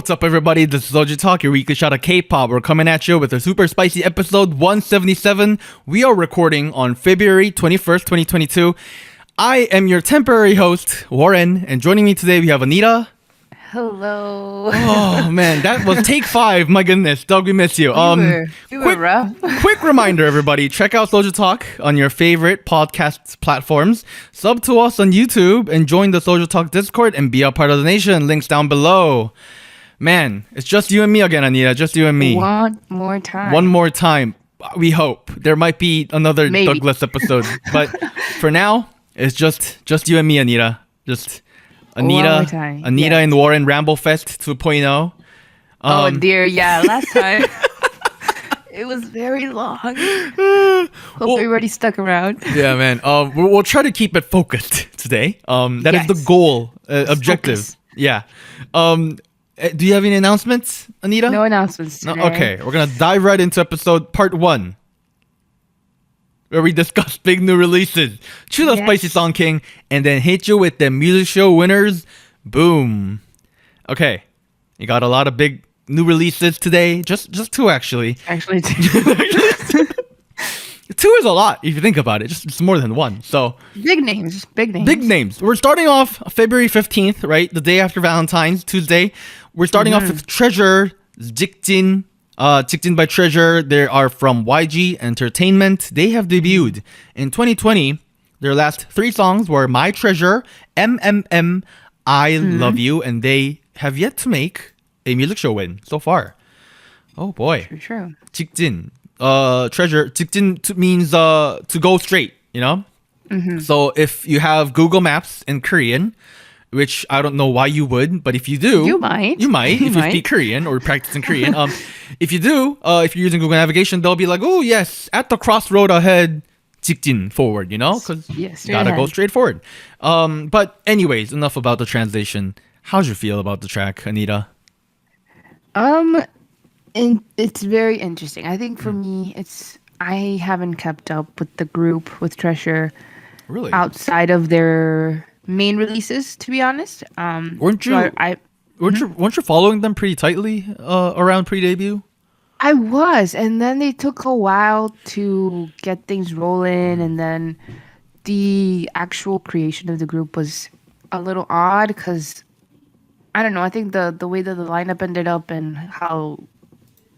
What's up, everybody? This is SojuTalk, your weekly shot of K-pop. We're coming at you with a super spicy episode 177. We are recording on February 21st, 2022. I am your temporary host, Warren, and joining me today we have Anita. Hello. Oh man, that was take 5. My goodness, Doug, we miss you. You were rough. Quick reminder, everybody, check out SojuTalk on your favorite podcast platforms. Sub to us on YouTube and join the SojuTalk Discord and be a part of the nation. Links down below. Man, it's just you and me again, Anita. Just you and me. One more time. One more time. We hope there might be another Maybe. Douglas episode, but for now, it's just you and me, Anita. Just Anita yes. and Warren Ramble Fest 2.0. Oh dear, yeah. Last time it was very long. Hope everybody stuck around. Yeah, man. We'll try to keep it focused today. That is the goal, objective. Focus. Yeah. Do you have any announcements, Anita? No announcements today. Okay, we're gonna dive right into episode part 1, where we discuss big new releases, choose a spicy song king, and then hit you with the music show winners. Boom. Okay, you got a lot of big new releases today. Just 2 actually. Actually, 2 is a lot if you think about it. It's more than 1. So big names. big names. We're starting off February 15th, right? The day after Valentine's, Tuesday. We're starting off with Treasure, JIKJIN. JIKJIN by Treasure. They are from YG Entertainment. They have debuted in 2020. Their last 3 songs were My Treasure, MMM, I Love You, and they have yet to make a music show win so far. Oh boy. True. JIKJIN. Treasure. JIKJIN means to go straight, you know? So if you have Google Maps in Korean, which I don't know why you would, but if you do, You might. if you speak Korean or practice in Korean. If you do, if you're using Google Navigation, they'll be like, oh yes, at the crossroad ahead, JIKJIN forward, you know, because you gotta go straight forward. But anyways, enough about the translation. How'd you feel about the track, Anita? And it's very interesting. I think for me, I haven't kept up with the group with Treasure Really? outside of their main releases, to be honest. Weren't you? Weren't you following them pretty tightly around pre-debut? I was, and then they took a while to get things rolling, and then the actual creation of the group was a little odd because I don't know. I think the way that the lineup ended up and how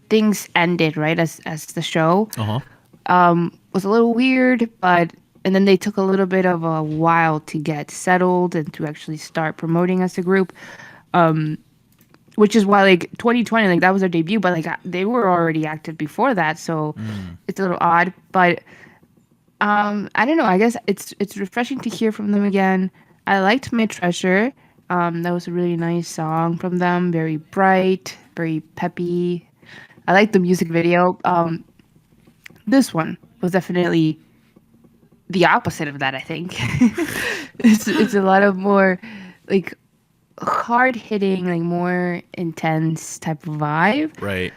things ended, right, as the show was a little weird, and then they took a little bit of a while to get settled and to actually start promoting as a group, which is why, like, 2020, like, that was their debut, but, like, they were already active before that, so it's a little odd, but I don't know, I guess it's refreshing to hear from them again. I liked My Treasure. That was a really nice song from them, very bright, very peppy. I liked the music video. This one was definitely the opposite of that, I think. It's a lot of more like hard hitting, like more intense type of vibe. Right.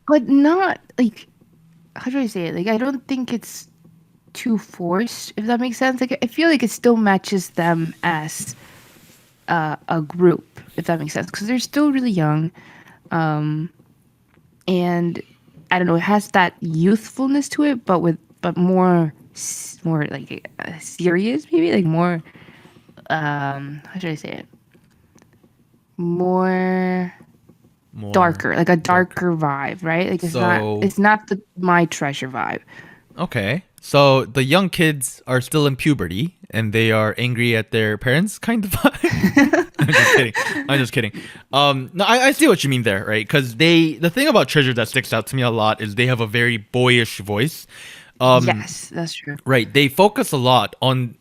But not like, how do I say it? Like, I don't think it's too forced, if that makes sense. Like, I feel like it still matches them as a group, if that makes sense, because they're still really young. And I don't know, it has that youthfulness to it, but more like serious, maybe, like more how should I say it? More darker, like a darker vibe, right? Like it's not the My Treasure vibe. Okay. So the young kids are still in puberty and they are angry at their parents, kind of vibe. I'm just kidding. No, I see what you mean there, right? Because the thing about Treasure that sticks out to me a lot is they have a very boyish voice. Yes, that's true. Right. They focus a lot on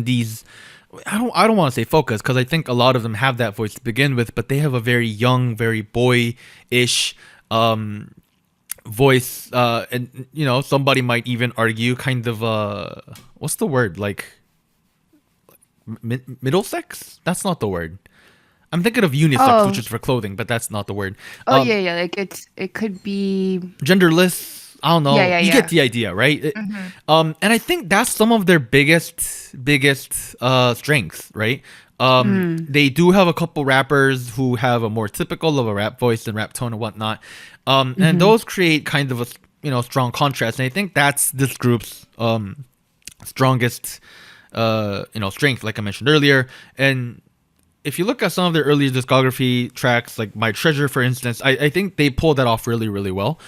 these. I don't want to say focus because I think a lot of them have that voice to begin with, but they have a very young, very boyish voice, and you know, somebody might even argue kind of what's the word, like middle sex? That's not the word. I'm thinking of unisex, which is for clothing, but that's not the word. Yeah, like it could be genderless. I don't know. Yeah. You get the idea, right? And I think that's some of their biggest strengths, right? They do have a couple rappers who have a more typical of a rap voice and rap tone and whatnot. And those create kind of a strong contrast. And I think that's this group's strongest strength, like I mentioned earlier. And if you look at some of their earlier discography tracks, like My Treasure, for instance, I think they pulled that off really, really well.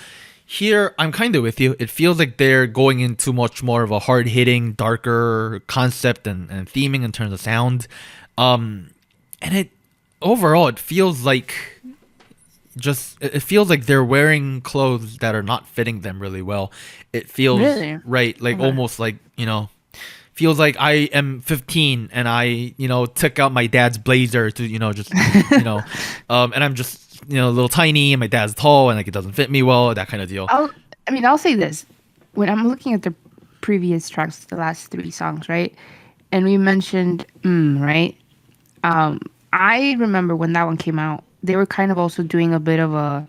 Here, I'm kind of with you. It feels like they're going into much more of a hard-hitting, darker concept and theming in terms of sound. And overall, it feels like they're wearing clothes that are not fitting them really well. It feels right, like almost like, feels like I am 15 and I, took out my dad's blazer to, just, and I'm just, a little tiny and my dad's tall and like it doesn't fit me well, that kind of deal. I'll say this. When I'm looking at the previous tracks, the last 3 songs, right? And we mentioned, right? I remember when that one came out, they were kind of also doing a bit of a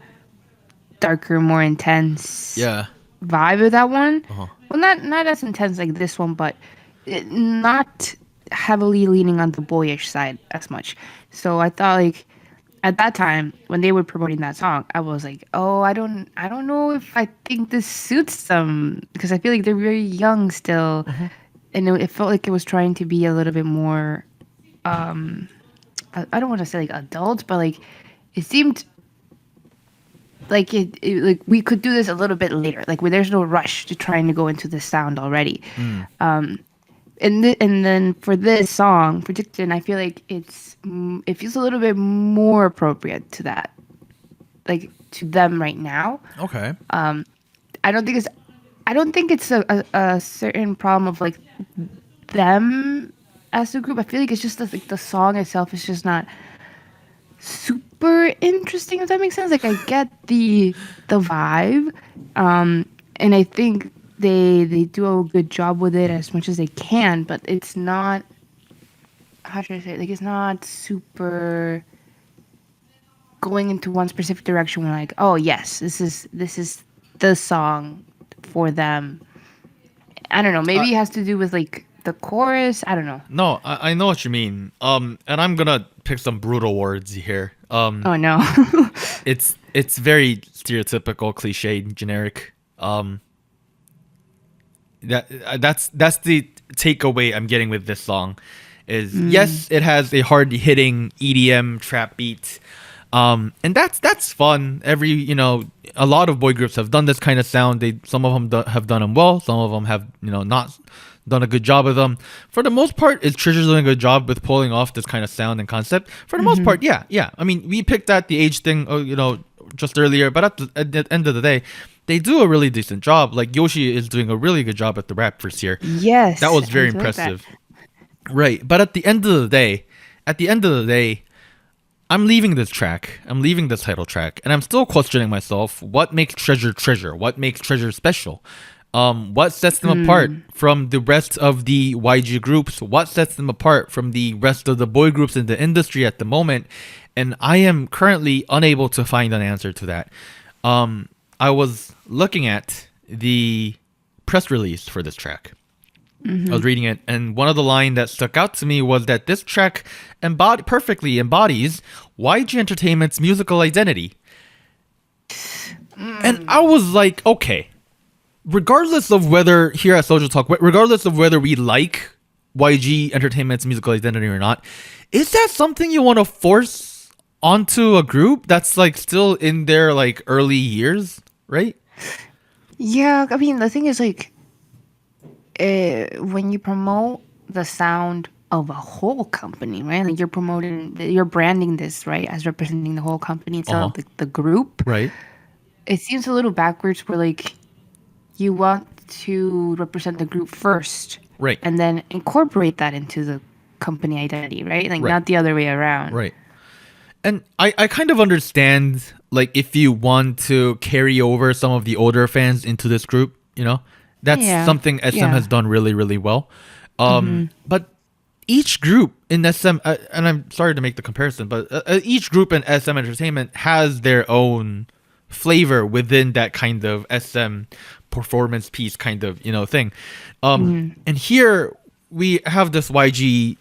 darker, more intense vibe of that one. Well, not as intense like this one, but not heavily leaning on the boyish side as much. So I thought, like, at that time when they were promoting that song, I was like, oh, I don't know if I think this suits them, because I feel like they're very young still, and it felt like it was trying to be a little bit more I don't want to say like adult, but like it seemed like it like we could do this a little bit later, like where there's no rush to trying to go into this sound already. And then for this song, for JIKJIN, I feel like it feels a little bit more appropriate to that, like to them right now. Okay. I don't think it's a certain problem of like them as a group. I feel like it's just like the song itself is just not super interesting, if that makes sense. Like I get the vibe, and I think they do a good job with it as much as they can, but it's not, how should I say it? Like it's not super going into one specific direction. We're like, oh yes, this is the song for them. I don't know. Maybe it has to do with like the chorus. I don't know. No, I know what you mean. And I'm gonna pick some brutal words here. Oh no. it's very stereotypical, cliched, generic. That's the takeaway I'm getting with this song. Is yes, it has a hard hitting EDM trap beat. And that's fun. A lot of boy groups have done this kind of sound. Some of them have done them well. Some of them have, not done a good job of them. For the most part, Treasure's doing a good job with pulling off this kind of sound and concept. For the most part, yeah. I mean, we picked at the age thing, just earlier, but at the end of the day, they do a really decent job. Like Yoshi is doing a really good job at the rap verse here. Yes, that was very impressive. Right, but at the end of the day, I'm leaving this track. I'm leaving this title track, and I'm still questioning myself. What makes Treasure? What makes Treasure special? What sets them apart from the rest of the YG groups? What sets them apart from the rest of the boy groups in the industry at the moment? And I am currently unable to find an answer to that. I was looking at the press release for this track. I was reading it, and one of the lines that stuck out to me was that this track perfectly embodies YG Entertainment's musical identity. And I was like, okay, regardless of whether here at SojuTalk, regardless of whether we like YG Entertainment's musical identity or not, is that something you want to force onto a group that's like still in their like early years, right? Yeah, I mean, the thing is like, when you promote the sound of a whole company, right? Like you're branding this, right, as representing the whole company instead of the group. Right. It seems a little backwards where like you want to represent the group first. Right. And then incorporate that into the company identity, right? Like not the other way around. Right. And I kind of understand, like, if you want to carry over some of the older fans into this group, that's something SM has done really, really well. But each group in SM, and I'm sorry to make the comparison, but each group in SM Entertainment has their own flavor within that kind of SM performance piece kind of, thing. And here we have this YG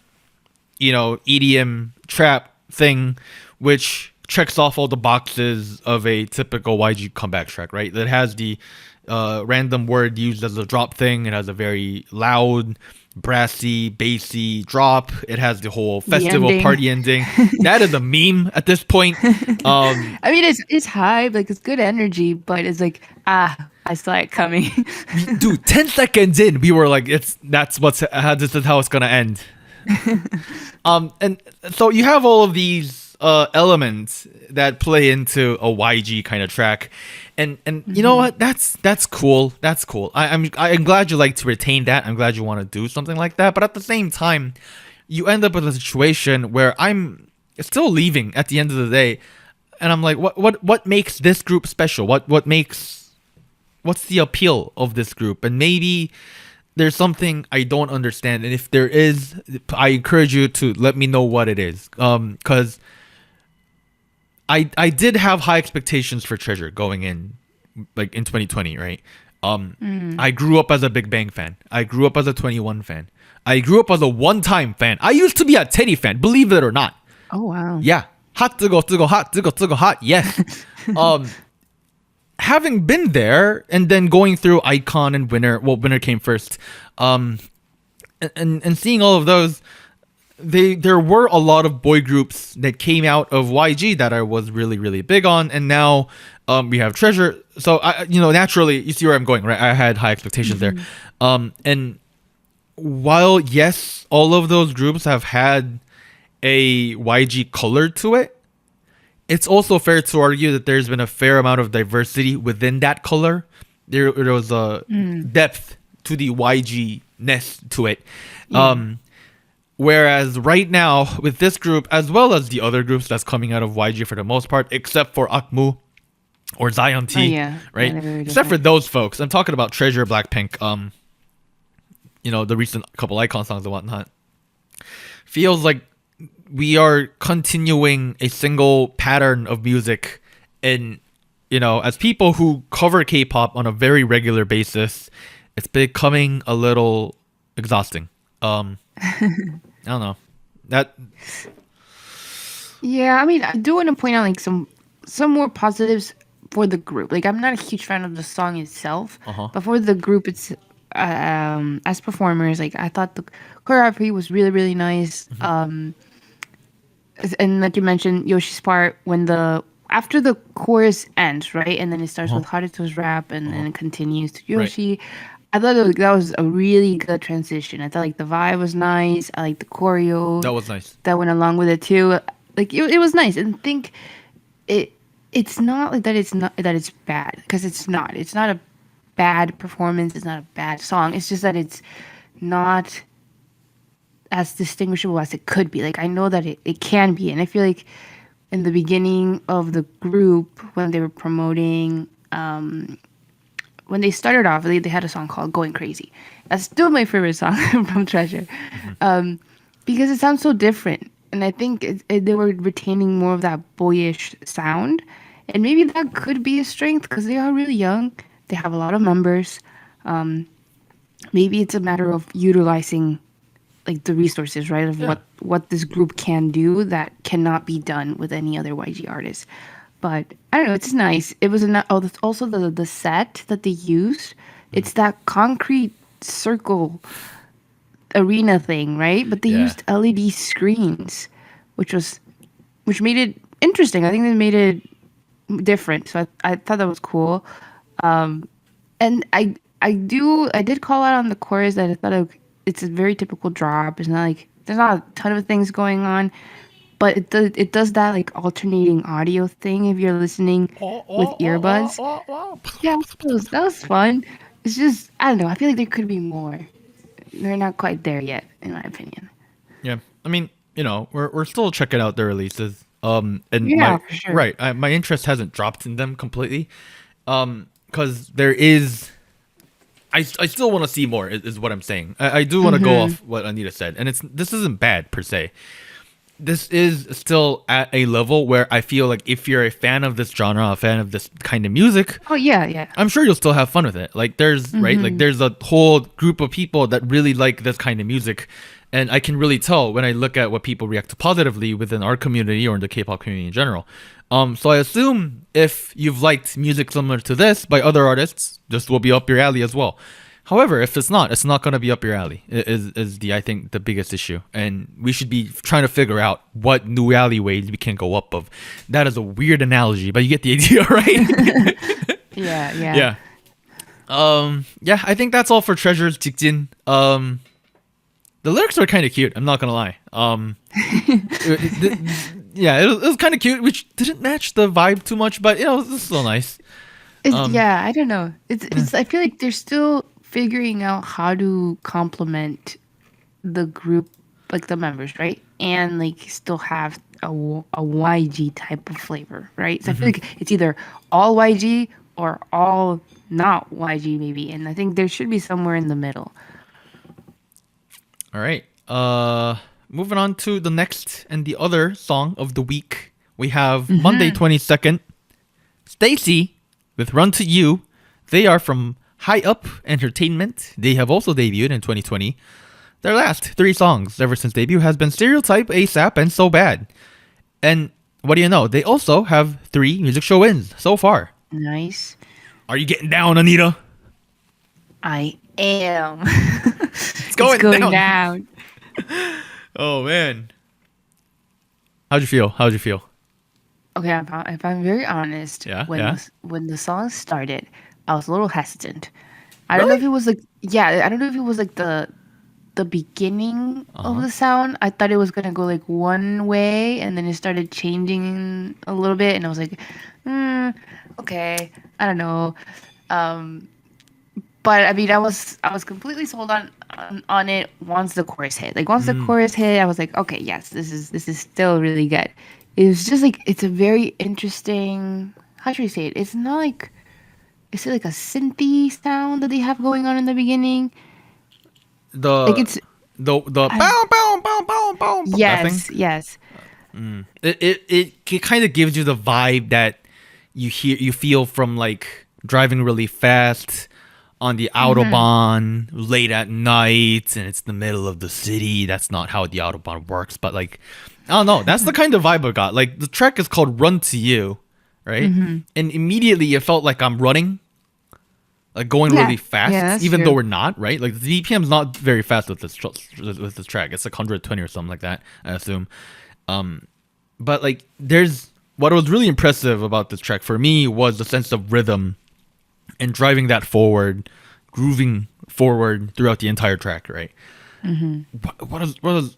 EDM trap thing, which checks off all the boxes of a typical YG comeback track, right? That has the random word used as a drop thing. It has a very loud, brassy, bassy drop. It has the whole festival party ending. That is a meme at this point. I mean, it's hype, like it's good energy, but it's like I saw it coming. Dude, 10 seconds in, we were like, this is how it's gonna end. And so you have all of these elements that play into a YG kind of track, and you know what? That's cool. That's cool. I'm glad you like to retain that. I'm glad you want to do something like that. But at the same time, you end up with a situation where I'm still leaving at the end of the day, and I'm like, what makes this group special? What's the appeal of this group? And maybe there's something I don't understand, and if there is, I encourage you to let me know what it is. Because I did have high expectations for Treasure going in, like in 2020, right? I grew up as a Big Bang fan. I grew up as a 21 fan. I grew up as a one-time fan. I used to be a Teddy fan, believe it or not. Oh wow. Yeah. Hot 뜨거 뜨거 hot 뜨거 뜨거 hot. Yes. Having been there and then going through Icon and Winner, well, Winner came first, and seeing all of those, there were a lot of boy groups that came out of YG that I was really, really big on, and now we have Treasure. So naturally, you see where I'm going, right? I had high expectations there, and while yes, all of those groups have had a YG color to it, it's also fair to argue that there's been a fair amount of diversity within that color. There was a depth to the YG-ness to it. Whereas right now, with this group, as well as the other groups that's coming out of YG for the most part, except for Akmu or Zion T, right? Except for those folks. I'm talking about Treasure, Blackpink, the recent couple Icon songs and whatnot. Feels like we are continuing a single pattern of music, and as people who cover K-pop on a very regular basis, it's becoming a little exhausting. I don't know that. Yeah, I mean, I do want to point out like some more positives for the group. Like, I'm not a huge fan of the song itself, but for the group, it's as performers, like I thought the choreography was really, really nice. And like you mentioned, Yoshi's part after the chorus ends, right, and then it starts with Haruto's rap, and then it continues to Yoshi. Right. I thought that was a really good transition. I thought like the vibe was nice. I like the choreo. That was nice. That went along with it too. Like it was nice. And think it's not like that. It's bad, because it's not. It's not a bad performance. It's not a bad song. It's just that it's not as distinguishable as it could be. Like, I know that it can be, and I feel like in the beginning of the group, when they were promoting, when they started off, they had a song called Going Crazy. That's still my favorite song from Treasure, because it sounds so different, and I think they were retaining more of that boyish sound, and maybe that could be a strength because they are really young. They have a lot of members. Maybe it's a matter of utilizing like the resources, right, of what this group can do that cannot be done with any other YG artist. But I don't know, it's nice. It was also the set that they used. It's that concrete circle arena thing, right? But they used LED screens, which made it interesting. I think they made it different. So I thought that was cool. And I did call out on the chorus that I thought it's a very typical drop. It's not like there's not a ton of things going on, but it does that like alternating audio thing if you're listening with earbuds. Yeah, that was fun. It's just, I don't know, I feel like there could be more. They're not quite there yet, in my opinion. Yeah, I mean, we're still checking out their releases. For sure. Right, my interest hasn't dropped in them completely, because there is. I still want to see more, is what I'm saying. I do want to go off what Anita said, and this isn't bad per se. This is still at a level where I feel like if you're a fan of this genre, a fan of this kind of music, I'm sure you'll still have fun with it. Like there's right, like there's a whole group of people that really like this kind of music, And I can really tell when I look at what people react to positively within our community or in the K-pop community in general. So I assume if you've liked music similar to this by other artists, this will be up your alley as well. However, if it's not going to be up your alley. Is I think the biggest issue, and we should be trying to figure out what new alleyways we can go up of. That is a weird analogy, but you get the idea, right? Yeah. Yeah. I think that's all for Treasure's JIKJIN. The lyrics are kind of cute. I'm not gonna lie. It was kind of cute, which didn't match the vibe too much, but it was still nice. I don't know. It's. I feel like they're still figuring out how to complement the group, like the members, right? And like still have a YG type of flavor, right? So I feel like it's either all YG or all not YG, maybe. And I think there should be somewhere in the middle. All right. Moving on to the next and the other song of the week. We have Monday 22nd, STAYC with Run2U. They are from High Up Entertainment. They have also debuted in 2020. Their last 3 songs ever since debut has been Stereotype, ASAP, and So Bad. And what do you know? They also have 3 music show wins so far. Nice. Are you getting down, Anita? I am. It's going down. Oh, man. How'd you feel? Okay, if I'm very honest, when the song started, I was a little hesitant. I don't know if it was like the beginning of the sound. I thought it was gonna go like one way, and then it started changing a little bit, and I was like, okay, I don't know. But I mean, I was completely sold on it once the chorus hit. Like once the chorus hit, I was like, okay, yes, this is still really good. It was just like, it's a very interesting. How should we say it? It's not like. Is it like a synthy sound that they have going on in the beginning? The bow bow bow bow bow. Yes. It kind of gives you the vibe that you feel from like driving really fast on the autobahn late at night, and it's the middle of the city. That's not how the autobahn works, but like I don't know. That's the kind of vibe I got. Like the track is called Run2U. Right? And immediately it felt like I'm running, like going really fast, even though we're not, right? Like the BPM's not very fast with this track. It's like 120 or something like that, I assume. But like what was really impressive about this track for me was the sense of rhythm and driving that forward, grooving forward throughout the entire track, right?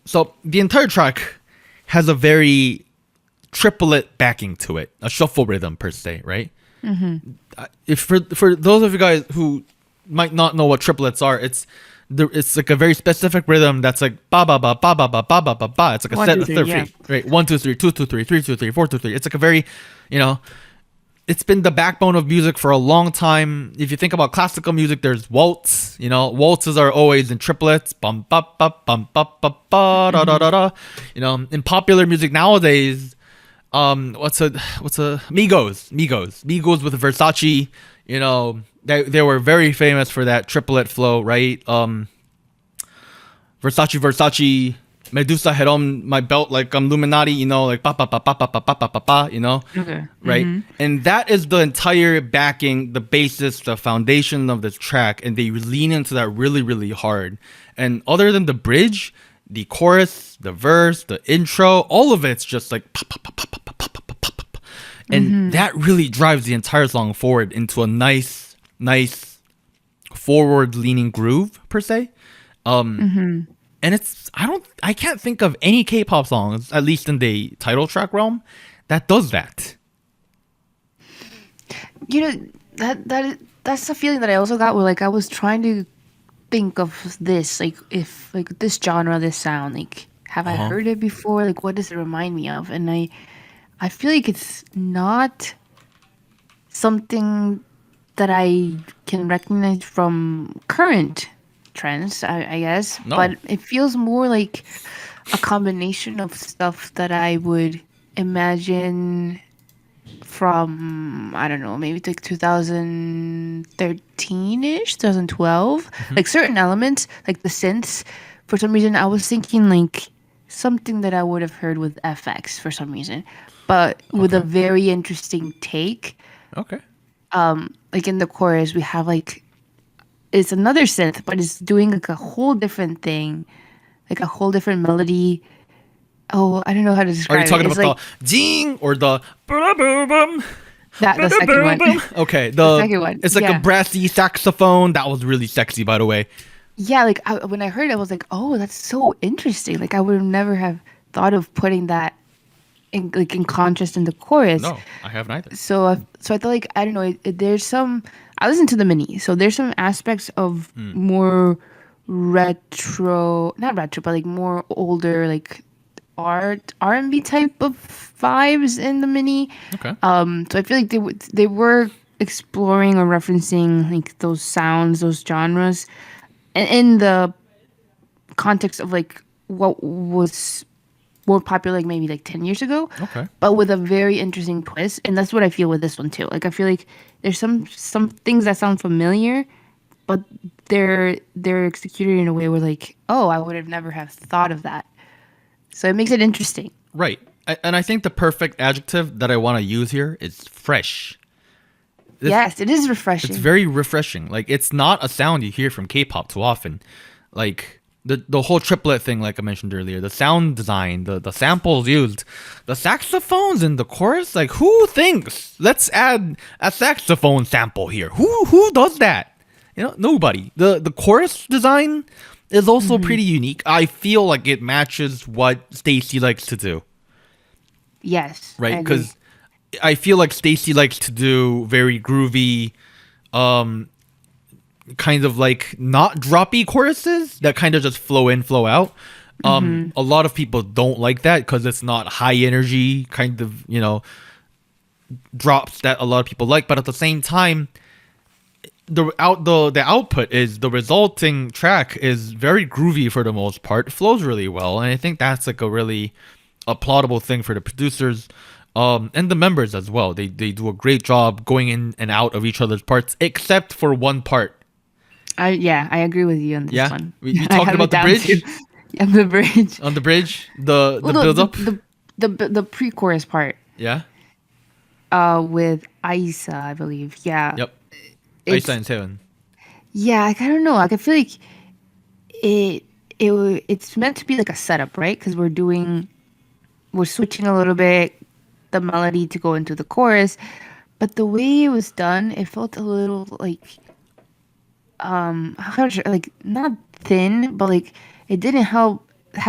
So the entire track has a very triplet backing to it, a shuffle rhythm per se, right? If for those of you guys who might not know what triplets are, it's like a very specific rhythm that's like ba ba ba ba ba ba ba ba ba ba. It's like a set of 3, right? 1 2 3 2 2 3 3 2 3 4 2 3. It's like a very, it's been the backbone of music for a long time. If you think about classical music, there's waltz. Waltzes are always in triplets. Bum ba ba bum ba ba ba da da da da. In popular music nowadays. What's a Migos with Versace, they were very famous for that triplet flow, right? Versace, Medusa had on my belt like Illuminati, like pa pa pa pa pa pa pa pa pa pa, right? And that is the entire backing, the basis, the foundation of this track, and they lean into that really, really hard. And other than the bridge, the chorus, the verse, the intro, all of it's just like pop, pop, pop, pop, pop, pop, pop, pop, pop. And that really drives the entire song forward into a nice forward-leaning groove per se. And I can't think of any K-pop songs, at least in the title track realm, that does that. That's the feeling that I also got where like I was trying to think of this, like if like this genre, this sound, like have I heard it before? Like what does it remind me of? And I feel like it's not something that I can recognize from current trends, I guess. No. But it feels more like a combination of stuff that I would imagine from, I don't know, maybe like 2013-ish, 2012. Like certain elements, like the synths for some reason I was thinking like something that I would have heard with FX for some reason, but with a very interesting take. Okay. Like in the chorus, we have like it's another synth, but it's doing like a whole different thing, like a whole different melody. Oh, I don't know how to describe it. Are you talking It's about like the jing or the boom? the second one? Okay, The second one, It's like yeah. a brassy saxophone. That was really sexy, by the way. Yeah, like when I heard it, I was like, oh, that's so interesting. Like I would have never have thought of putting that in like in contrast in the chorus. No, I haven't either. So I thought like I don't know. There's some. I listened to the mini, so there's some aspects of more retro, not retro, but like more older, like R&B type of vibes in the mini. Okay. So I feel like they were exploring or referencing like those sounds, those genres, and in the context of like what was more popular like maybe like 10 years ago. Okay. But with a very interesting twist, and that's what I feel with this one too. Like I feel like there's some things that sound familiar, but they're executed in a way where like, oh, I would have never have thought of that. So it makes it interesting. Right. And I think the perfect adjective that I want to use here is fresh. Yes, it is refreshing. It's very refreshing. Like, it's not a sound you hear from K-pop too often. Like, the whole triplet thing, like I mentioned earlier, the sound design, the samples used, the saxophones in the chorus. Like, who thinks let's add a saxophone sample here? Who does that? You know, nobody. The chorus design is also pretty unique. I feel like it matches what STAYC likes to do. Yes. Right? Because I feel like STAYC likes to do very groovy, kind of like not droppy choruses that kind of just flow in, flow out. A lot of people don't like that because it's not high energy kind of, you know, drops that a lot of people like. But at the same time, the output is the resulting track is very groovy for the most part. It flows really well, and I think that's like a really applaudable thing for the producers. And the members as well. They do a great job going in and out of each other's parts, except for one part. I agree with you on this one. We talked about the bridge. Yeah, the bridge. On the bridge, the build up. The pre-chorus part. Yeah. With Aisa, I believe. Yeah. Yep. It's- Aisa and Seon. Yeah, like, I don't know. Like I feel like it's meant to be like a setup, right? Because we're switching a little bit the melody to go into the chorus, but the way it was done, it felt a little like like not thin, but like it didn't have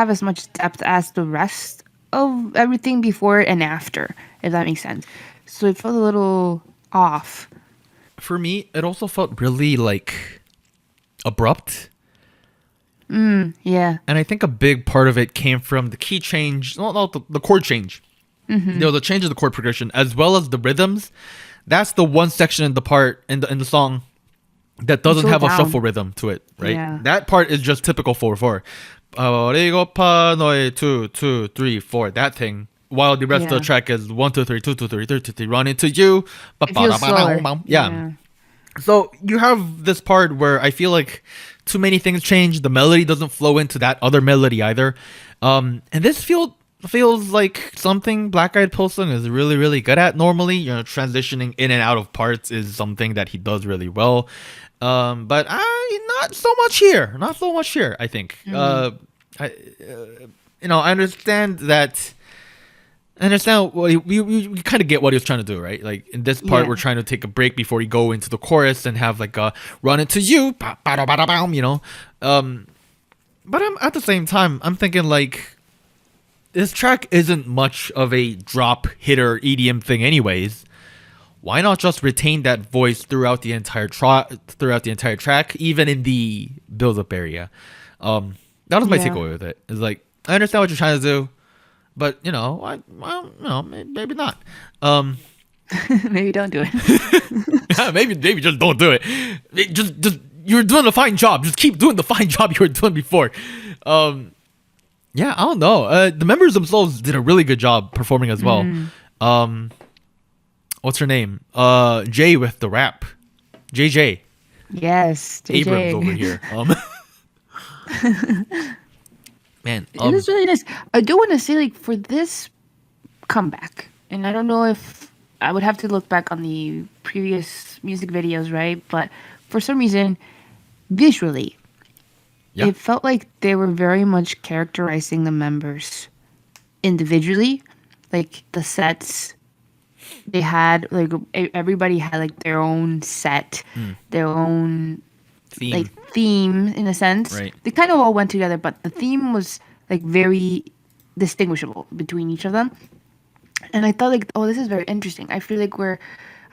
as much depth as the rest of everything before and after, if that makes sense. So it felt a little off. For me, it also felt really like abrupt. Yeah. And I think a big part of it came from the key change, the chord change. You know, the change of the chord progression as well as the rhythms. That's the one section in the part in the song that doesn't have a shuffle rhythm to it, right? Yeah. That part is just typical 4/4. 2, 2, 3, 4. That thing. While the rest of the track is 1, 2, 3, 2, 2, 3, 3, 2, 3, run into you. It feels slower. Yeah. So you have this part where I feel like too many things change. The melody doesn't flow into that other melody either. And this feels like something Black Eyed Pilsung is really, really good at normally. You know, transitioning in and out of parts is something that he does really well. But not so much here. Not so much here, I think. I understand that. I understand we kind of get what he was trying to do, right? Like in this part, we're trying to take a break before we go into the chorus and have like a run into you, you know. But I'm at the same time, I'm thinking like this track isn't much of a drop hitter EDM thing, anyways. Why not just retain that voice throughout the entire track, even in the build-up area? That was my takeaway with it. It's like I understand what you're trying to do. But maybe not. Maybe don't do it. maybe just don't do it. Just you're doing a fine job. Just keep doing the fine job you were doing before. I don't know. The members themselves did a really good job performing as well. What's her name? Jay with the rap. JJ. Yes, JJ. Abrams over here. Man, It is really nice. I do want to say, like, for this comeback, and I don't know if I would have to look back on the previous music videos, right? But for some reason, visually, yeah. it felt like they were very much characterizing the members individually. Like, the sets they had, like, everybody had, like, their own set, their own Theme. like theme in a sense. Right. They kind of all went together, but the theme was like very distinguishable between each of them. And I thought like, oh, this is very interesting. I feel like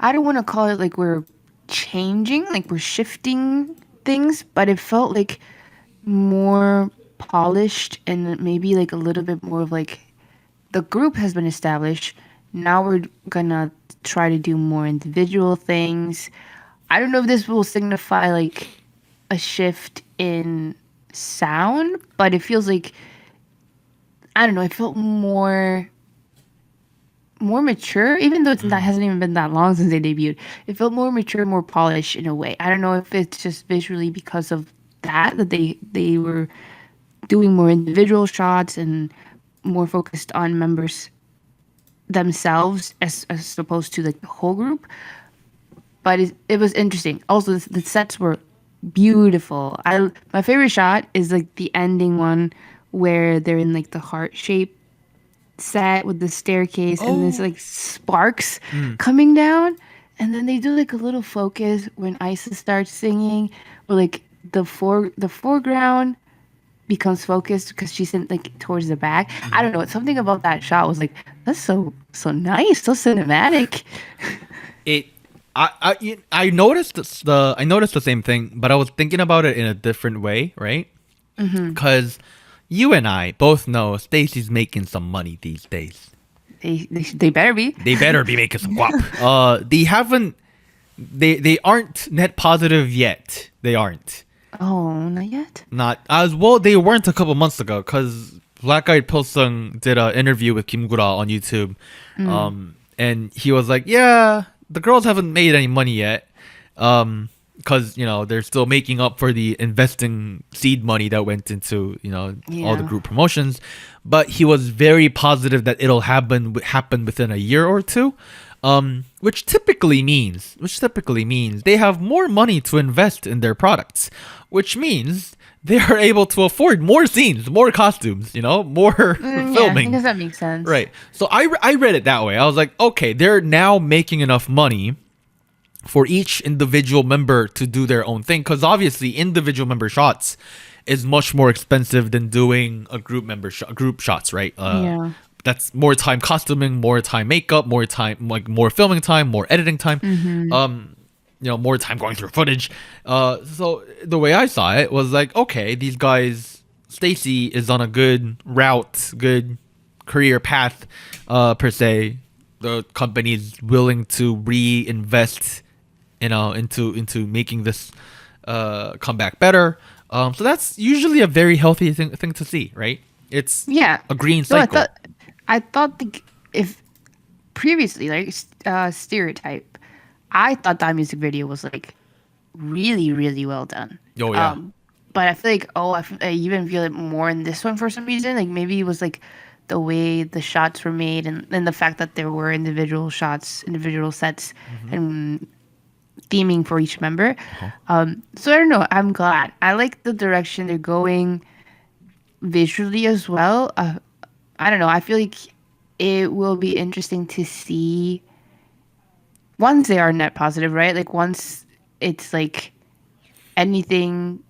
I don't want to call it like we're changing, like we're shifting things, but it felt like more polished and maybe like a little bit more of like the group has been established. Now we're gonna try to do more individual things. I don't know if this will signify like a shift in sound, but it feels like I don't know. It felt more mature, even though that hasn't even been that long since they debuted. It felt more mature, more polished in a way. I don't know if it's just visually because of that they were doing more individual shots and more focused on members themselves as opposed to like the whole group. But it was interesting. Also, the sets were beautiful. My favorite shot is like the ending one where they're in like the heart shape set with the staircase and there's like sparks coming down, and then they do like a little focus when Isa starts singing, or like the foreground becomes focused because she's in like towards the back. I don't know. Something about that shot was like, that's so nice, so cinematic. I noticed the same thing, but I was thinking about it in a different way, right? Because you and I both know STAYC's making some money these days. They better be. They better be making some guap. They aren't net positive yet. They aren't. Oh, not yet. Not as well. They weren't a couple months ago because Black Eyed Pilsung did an interview with Kim Gura on YouTube, and he was like, "Yeah, the girls haven't made any money yet, because they're still making up for the investing seed money that went into all the group promotions." But he was very positive that it'll happen within a year or two, which typically means they have more money to invest in their products, which means they are able to afford more scenes, more costumes, more filming. Yeah, I guess that makes sense. Right. So I read it that way. I was like, okay, they're now making enough money for each individual member to do their own thing, because obviously individual member shots is much more expensive than doing a group shots, right? Yeah. That's more time costuming, more time makeup, more time, like more filming time, more editing time. More time going through footage. So the way I saw it was like, okay, these guys, STAYC is on a good route, good career path, per se. The company is willing to reinvest, into making this comeback better. So that's usually a very healthy thing to see, right? It's a green cycle. I thought if previously, like Stereotype, I thought that music video was like really, really well done. Oh yeah. But I feel like I even feel it more in this one for some reason. Like maybe it was like the way the shots were made and the fact that there were individual shots, individual sets, and theming for each member. So I don't know. I'm glad. I like the direction they're going visually as well. I don't know. I feel like it will be interesting to see once they are net positive, right? Like once it's like anything,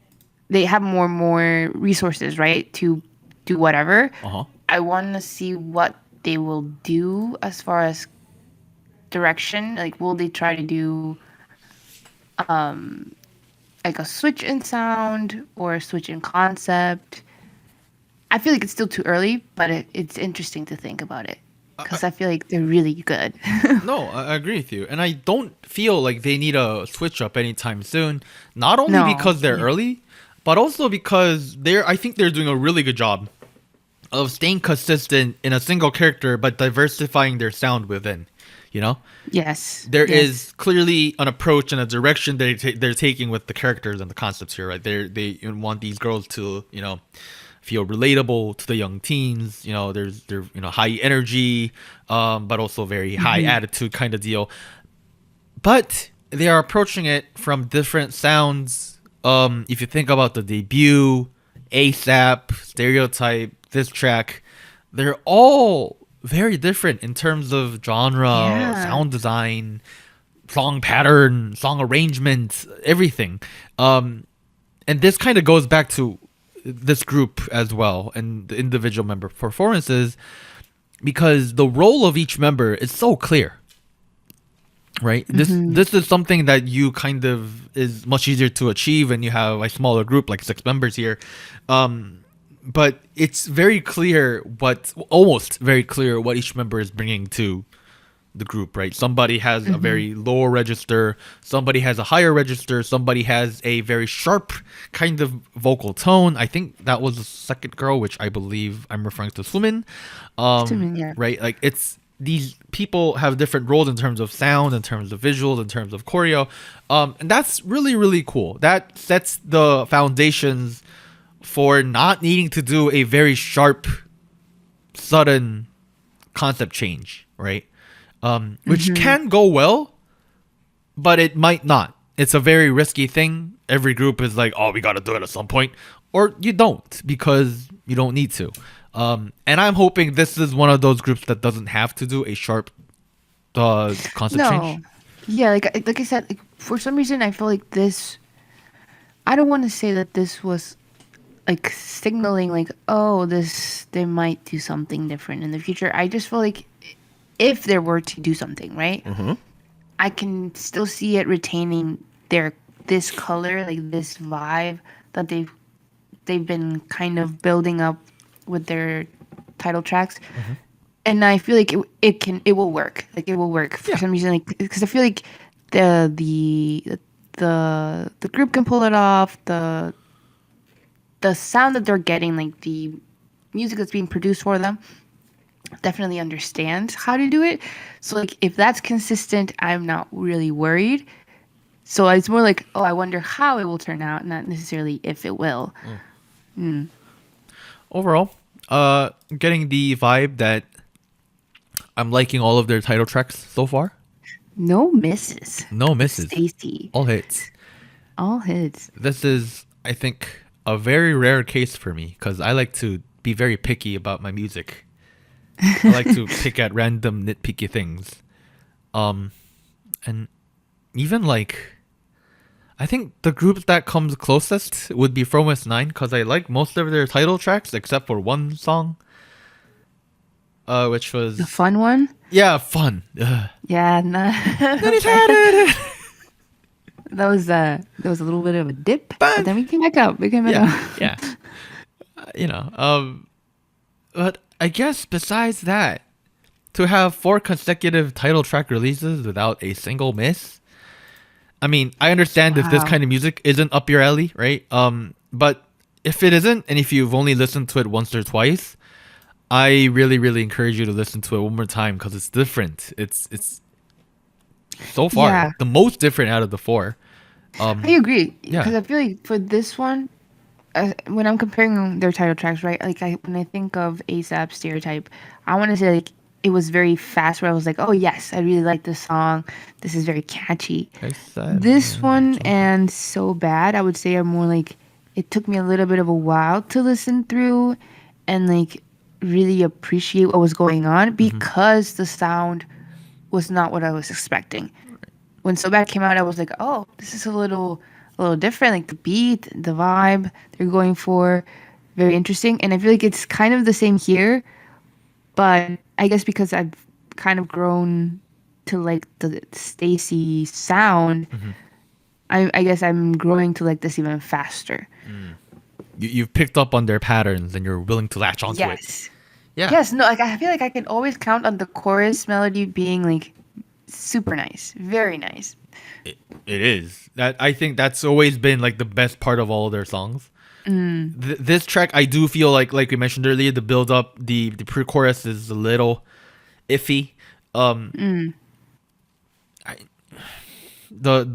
they have more and more resources, right? To do whatever. I want to see what they will do as far as direction. Like, will they try to do like a switch in sound or a switch in concept? I feel like it's still too early, but it's interesting to think about it because I feel like they're really good. No, I agree with you. And I don't feel like they need a switch up anytime soon. Not only because they're early, but also because I think they're doing a really good job of staying consistent in a single character, but diversifying their sound within, Yes. There is clearly an approach and a direction they're taking with the characters and the concepts here, right? They want these girls to, feel relatable to the young teens. They're high energy, but also very high attitude kind of deal. But they are approaching it from different sounds. If you think about the debut, ASAP, Stereotype, this track, they're all very different in terms of genre, sound design, song pattern, song arrangement, everything. And this kind of goes back to this group as well and the individual member performances, because the role of each member is so clear. Right. This is something that you kind of is much easier to achieve when you have a smaller group like 6 members here. But it's very clear almost very clear what each member is bringing to the group, right? Somebody has a very low register, somebody has a higher register, somebody has a very sharp kind of vocal tone. I think that was the second girl, which I believe I'm referring to Sumin. Right? Like these people have different roles in terms of sound, in terms of visuals, in terms of choreo. And that's really, really cool. That sets the foundations for not needing to do a very sharp, sudden concept change, right? Which can go well, but it might not. It's a very risky thing. Every group is like, oh, we got to do it at some point. Or you don't, because you don't need to. And I'm hoping this is one of those groups that doesn't have to do a sharp concept change. Yeah, like I said, for some reason I feel like this, I don't want to say that this was like signaling like, oh, they might do something different in the future. I just feel like if there were to do something, right, I can still see it retaining this color, like this vibe that they've been kind of building up with their title tracks. And I feel like it will work. Like it will work for some reason, like because I feel like the group can pull it off. The sound that they're getting, like the music that's being produced for them, definitely understands how to do it. So like if that's consistent, I'm not really worried. So it's more like, oh, I wonder how it will turn out, not necessarily if it will. Overall, getting the vibe that I'm liking all of their title tracks so far. No misses. STAYC. All hits. This is, I think, a very rare case for me, because I like to be very picky about my music. I like to pick at random nitpicky things. And even like, I think the group that comes closest would be From S9, because I like most of their title tracks except for one song, which was the fun one. Yeah, fun. Ugh. Yeah, nah. That was a little bit of a dip, but then we came back up. Yeah. But I guess besides that, to have 4 consecutive title track releases without a single miss. I mean, I understand if this kind of music isn't up your alley, right? But if it isn't, and if you've only listened to it once or twice, I really, really encourage you to listen to it one more time, because it's different. It's so far the most different out of the 4. I agree, because I feel like for this one, when I'm comparing their title tracks, right? Like when I think of ASAP Stereotype, I want to say like it was very fast, where I was like, oh yes, I really like this song. This is very catchy. This one and So Bad, I would say, are more like, it took me a little bit of a while to listen through and like really appreciate what was going on, because the sound was not what I was expecting. When So Bad came out, I was like, oh, this is a little different. Like the beat, the vibe they're going for, very interesting. And I feel like it's kind of the same here, but I guess because I've kind of grown to like the STAYC sound, I guess I'm growing to like this even faster. You've picked up on their patterns and you're willing to latch onto it. Yeah. Yes. No. Like I feel like I can always count on the chorus melody being like super nice, very nice. It is. That I think that's always been like the best part of all of their songs. This track, I do feel like we mentioned earlier, the build up, the pre-chorus is a little iffy. The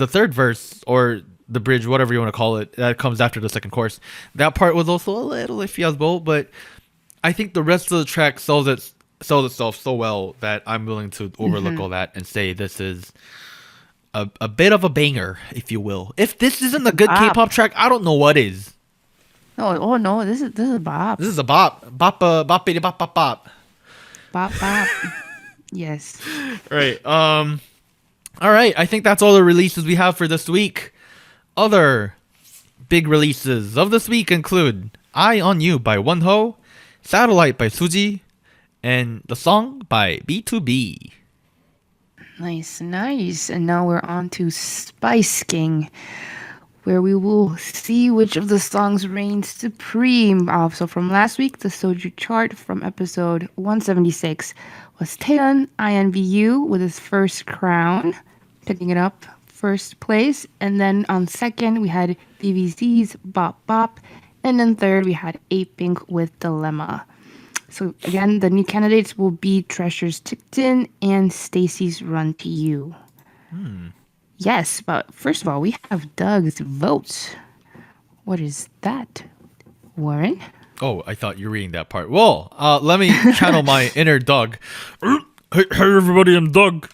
third verse, or the bridge, whatever you want to call it, that comes after the second chorus. That part was also a little iffy as well, but I think the rest of the track sells itself so well that I'm willing to overlook all that and say this is a bit of a banger, if you will. If this isn't a good K-pop track, I don't know what is. Oh no, this is a bop. This is a bop. Bop bop bop bop bop. Bop bop. Yes. Right. All right. I think that's all the releases we have for this week. Other big releases of this week include "Eye on You" by Wonho, "Satellite" by Suji, and the song by B2B. Nice. And now we're on to STAYC, where we will see which of the songs reigns supreme. So from last week, the Soju chart from episode 176 was Taeyeon INVU with his first crown, picking it up first place. And then on second, we had BBZ's Bop Bop. And then third, we had A-Pink with Dilemma. So again, the new candidates will be Treasure's JIKJIN and STAYC's RUN2U. Yes, but first of all, we have Doug's votes. What is that, Warren? Oh, I thought you were reading that part. Well, let me channel my inner Doug. Hey, everybody, I'm Doug.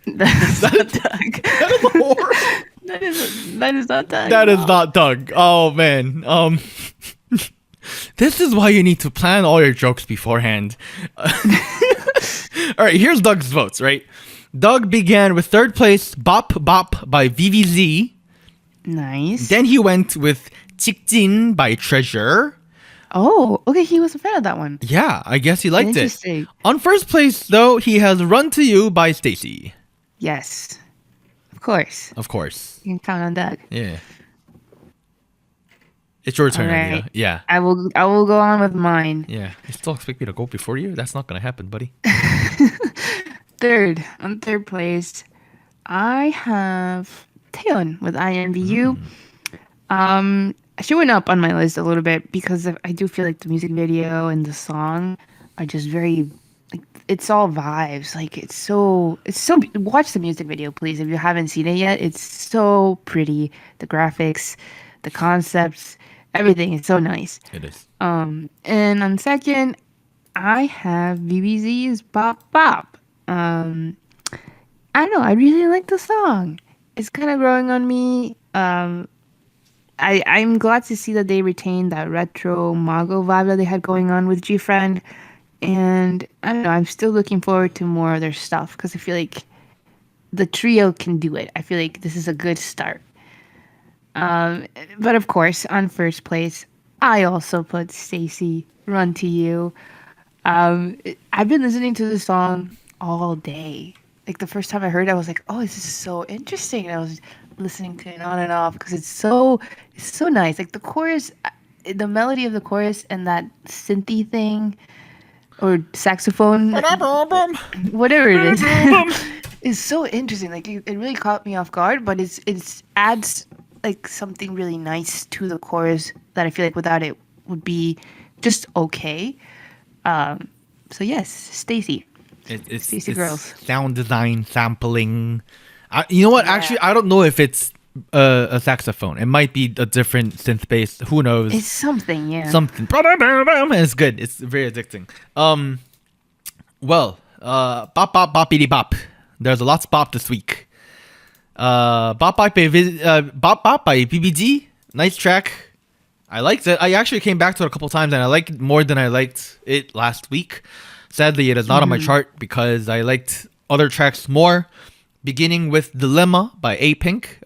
That's not Doug. That is a horse. That is not Doug. That is not Doug. Oh, man. This is why you need to plan all your jokes beforehand. All right, here's Doug's votes, right? Doug began with third place, Bop Bop by VVZ. Nice. Then he went with JIKJIN by Treasure. Oh, okay, he was a fan of that one. Yeah, I guess he liked it. Interesting. On first place, though, he has "Run2U" by STAYC. Yes. Of course. Of course. You can count on Doug. Yeah. It's your turn, Alright. Anita. Yeah. I will go on with mine. Yeah. You still expect me to go before you? That's not going to happen, buddy. On third place, I have Taeyeon with INVU. She went up on my list a little bit because I do feel like the music video and the song are just very, like, it's all vibes. Like, it's so watch the music video, please, if you haven't seen it yet. It's so pretty. The graphics, the concepts, everything is so nice. It is. And on second, I have BBZ's Bop Bop. I don't know, I really like the song. It's kind of growing on me. I'm glad to see that they retained that retro Mago vibe that they had going on with G-Friend. And I don't know, I'm still looking forward to more of their stuff because I feel like the trio can do it. I feel like this is a good start. But of course, on first place, I also put STAYC RUN2U. I've been listening to the song all day. Like, the first time I heard it, I was like, oh, this is so interesting. And I was listening to it on and off because it's so nice. Like, the chorus, the melody of the chorus and that synthy thing or saxophone, whatever it is, is so interesting. Like, it really caught me off guard, but it's adds like something really nice to the chorus that I feel like without it would be just okay. So yes, STAYC. It's STAYC girls. Sound design, sampling. You know what? Yeah. Actually, I don't know if it's a saxophone. It might be a different synth bass. Who knows? It's something, yeah. Something. It's good. It's very addicting. Well, bop bop boppity bop. There's a lots of bop this week. Bop Bop by BBG. Nice track. I liked it. I actually came back to it a couple times and I liked it more than I liked it last week. Sadly, it is not on my chart because I liked other tracks more. Beginning with Dilemma by A-Pink.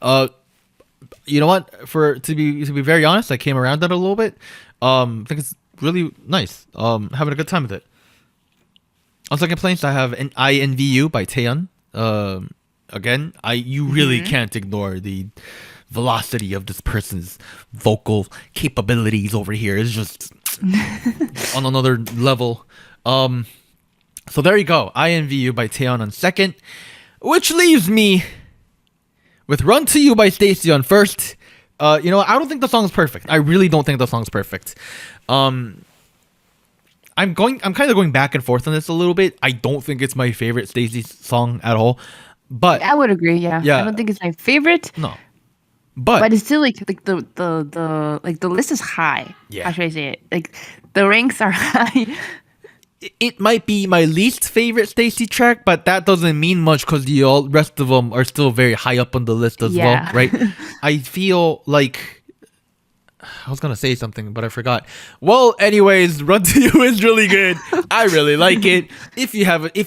You know what? To be very honest, I came around that a little bit. I think it's really nice. Having a good time with it. On second place, I have INVU by Taeyeon. Again, you really can't ignore the velocity of this person's vocal capabilities over here. It's just on another level. So there you go. INVU by Taeyeon on second, which leaves me with "Run2U" by STAYC on first. You know, I don't think the song's perfect. I really don't think the song's perfect. I'm kind of going back and forth on this a little bit. I don't think it's my favorite STAYC song at all. But I would agree, yeah. I don't think it's my favorite. No. But it's still like the list is high. Yeah. How should I say it? Like the ranks are high. It might be my least favorite STAYC track, but that doesn't mean much because the all rest of them are still very high up on the list as well, right? I feel like I was gonna say something, but I forgot. Well, anyways, Run2U is really good. I really like it. If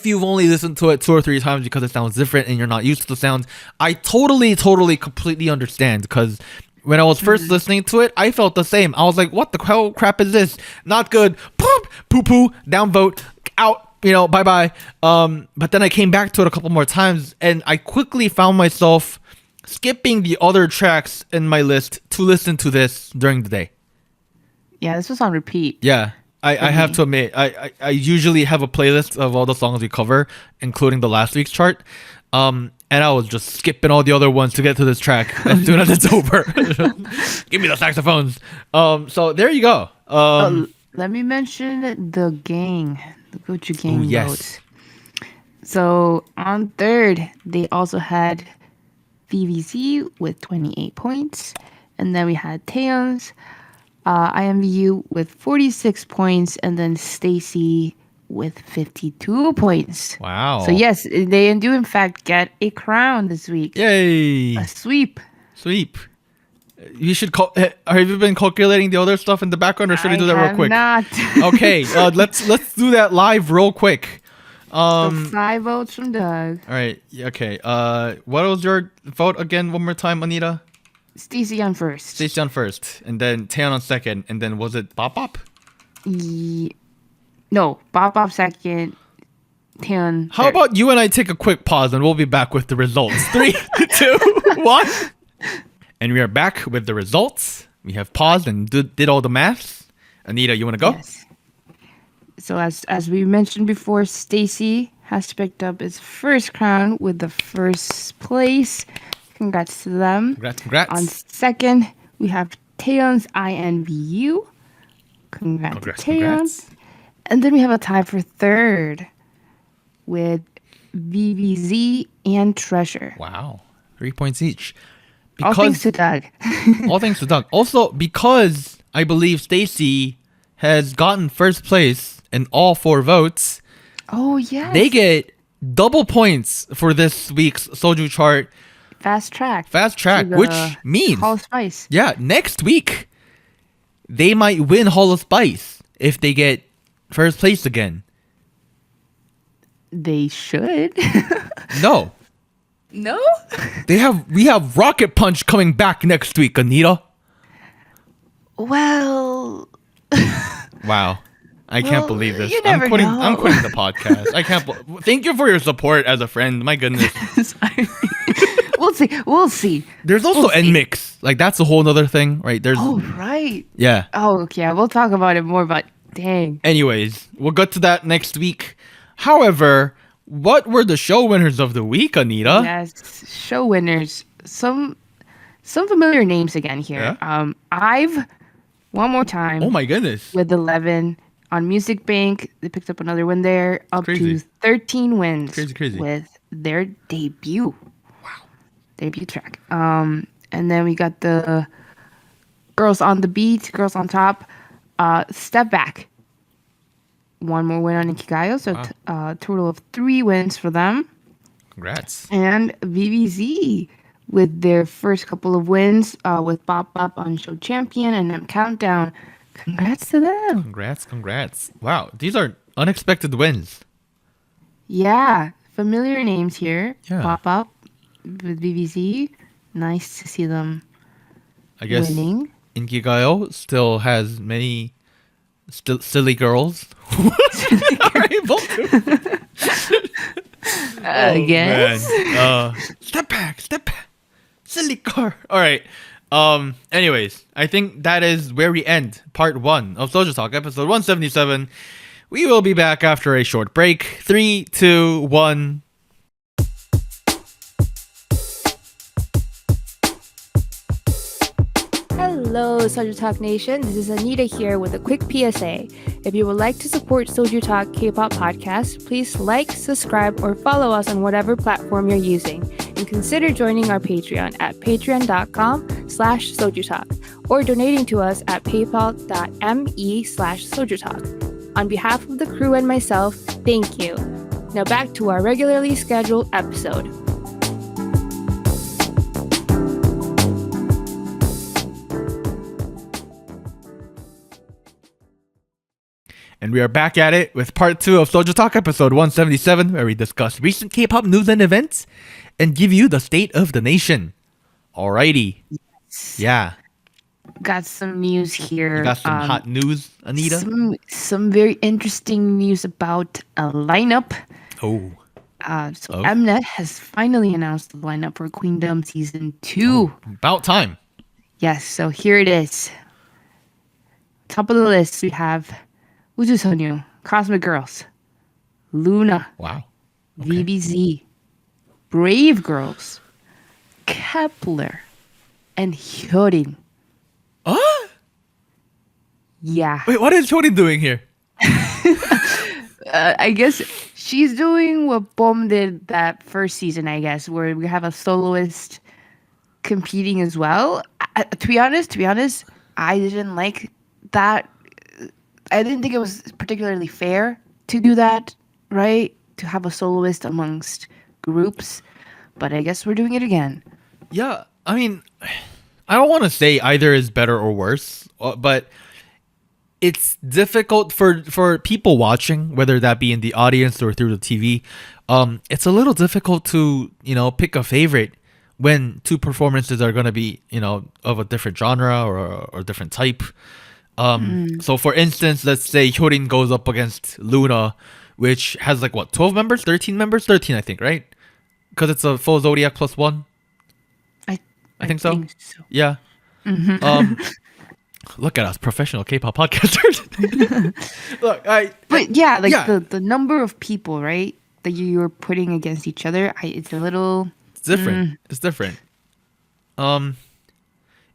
you've only listened to it 2 or 3 times because it sounds different and you're not used to the sound, I totally, completely understand because when I was first listening to it, I felt the same. I was like, what the hell crap is this? Not good. Poop, poo-poo, downvote, out, bye-bye. But then I came back to it a couple more times, and I quickly found myself skipping the other tracks in my list to listen to this during the day. Yeah, this was on repeat. Yeah. I have to admit, I usually have a playlist of all the songs we cover, including the last week's chart. And I was just skipping all the other ones to get to this track as soon as it's over. Give me the saxophones. So there you go. Let me mention the Goju gang yes. votes. So on third, they also had VVZ with 28 points. And then we had Taeyon's IMVU with 46 points. And then STAYC with 52 points. Wow. So yes, they do in fact get a crown this week. Yay. A sweep. You should have you been calculating the other stuff in the background, or should I do that real quick? Not. Okay, let's do that live real quick. So 5 votes from Doug. All right. Okay. What was your vote again? One more time, Anita. STAYC on first. STAYC on first, and then Taeyeon on second, and then was it Bop Bop? No, Bop second. Taeyeon. How about you and I take a quick pause, and we'll be back with the results. 3, 2, 1. And we are back with the results. We have paused and did all the maths. Anita, you want to go? Yes. So as we mentioned before, STAYC has picked up its first crown with the first place. Congrats to them. Congrats. On second, we have Taeyeon's INVU. Congrats to Taeyeon. And then we have a tie for third with VVZ and Treasure. Wow. 3 points each. All thanks to Doug. All thanks to Doug. Also, because I believe STAYC has gotten first place in all 4 votes. Oh, yes. They get double points for this week's Soju chart. Fast track, which means Hall of Spice. Yeah, next week they might win Hall of Spice if they get first place again. They should. No. No? We have Rocket Punch coming back next week, Anita. Well. Wow. I can't believe this. You never know. I'm quitting the podcast. I can't. Thank you for your support as a friend. My goodness. We'll see. There's also NMIX. Like, that's a whole other thing, right? Oh, right. Yeah. Oh, okay. We'll talk about it more, but dang. Anyways, we'll get to that next week. However, what were the show winners of the week, Anita? Yes, show winners. Some familiar names again here. Yeah? I've one more time. Oh my goodness. With 11 on Music Bank, they picked up another win there, up to 13 wins. Crazy. With their debut. Wow. Debut track. And then we got the Girls on the Beat, Girls on Top, Step Back. One more win on Ikigayo, so total of 3 wins for them. Congrats. And VVZ with their first couple of wins with Bop Bop on Show Champion and then Countdown. Congrats to them. Congrats. Wow, these are unexpected wins. Yeah, familiar names here. Yeah. Bop Bop with VVZ. Nice to see them winning. Inkigayo still has many silly girls who are able to. Yes. Step back. Silly car. All right. Anyways, I think that is where we end part 1 of SojuTalk, episode 177. We will be back after a short break. 3, 2, 1. Hello, SojuTalk Nation. This is Anita here with a quick PSA. If you would like to support SojuTalk Kpop Podcast, please like, subscribe, or follow us on whatever platform you're using. then consider joining our Patreon at patreon.com/SojuTalk or donating to us at paypal.me/SojuTalk. On behalf of the crew and myself, thank you. Now back to our regularly scheduled episode. And we are back at it with part 2 of SojuTalk episode 177, where we discuss recent K-pop news and events and give you the state of the nation. Alrighty. Yeah. Got some news here. You got some hot news, Anita? Some very interesting news about a lineup. Oh. Mnet has finally announced the lineup for Queendom Season 2. About time. Yes, so here it is. Top of the list, we have SojuTalk, Cosmic Girls, Luna, Wow. VBZ, Brave Girls, Kepler, and Hyodin. Yeah. Wait, what is Jody doing here? I guess she's doing what Bom did that first season, I guess, where we have a soloist competing as well. To be honest, I didn't like that. I didn't think it was particularly fair to do that, right? To have a soloist amongst groups. But I guess we're doing it again. Yeah, I mean, I don't want to say either is better or worse, but it's difficult for people watching, whether that be in the audience or through the TV. It's a little difficult to, pick a favorite when two performances are going to be, of a different genre or different type. So for instance, let's say Hyorin goes up against Luna, which has 12 members, 13 members, 13 I think, right? Because it's a full Zodiac plus 1. I think so. Yeah. Look at us, professional K-pop podcasters. Look, the number of people, right, that you're putting against each other, it's a little. It's different. It's different.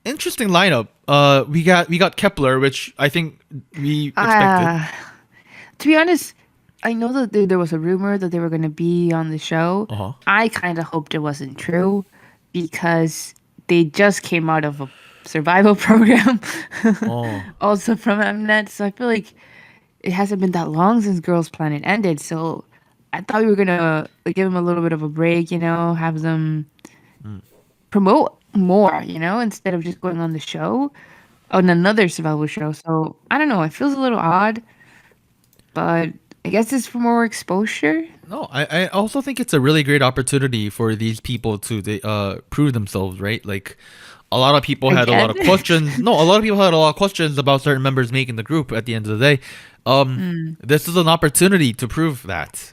Interesting lineup. We got Kepler, which I think we expected. To be honest, I know that there was a rumor that they were going to be on the show. I kind of hoped it wasn't true because they just came out of a survival program, also from Mnet. So I feel like it hasn't been that long since Girls Planet ended. So I thought we were going to give them a little bit of a break, have them promote more, instead of just going on the show, on another survival show. So I don't know, it feels a little odd, but I guess it's for more exposure. No, I also think it's a really great opportunity for these people to prove themselves, right? A lot of people had a lot of questions. No, a lot of people had a lot of questions about certain members making the group at the end of the day. This is an opportunity to prove that,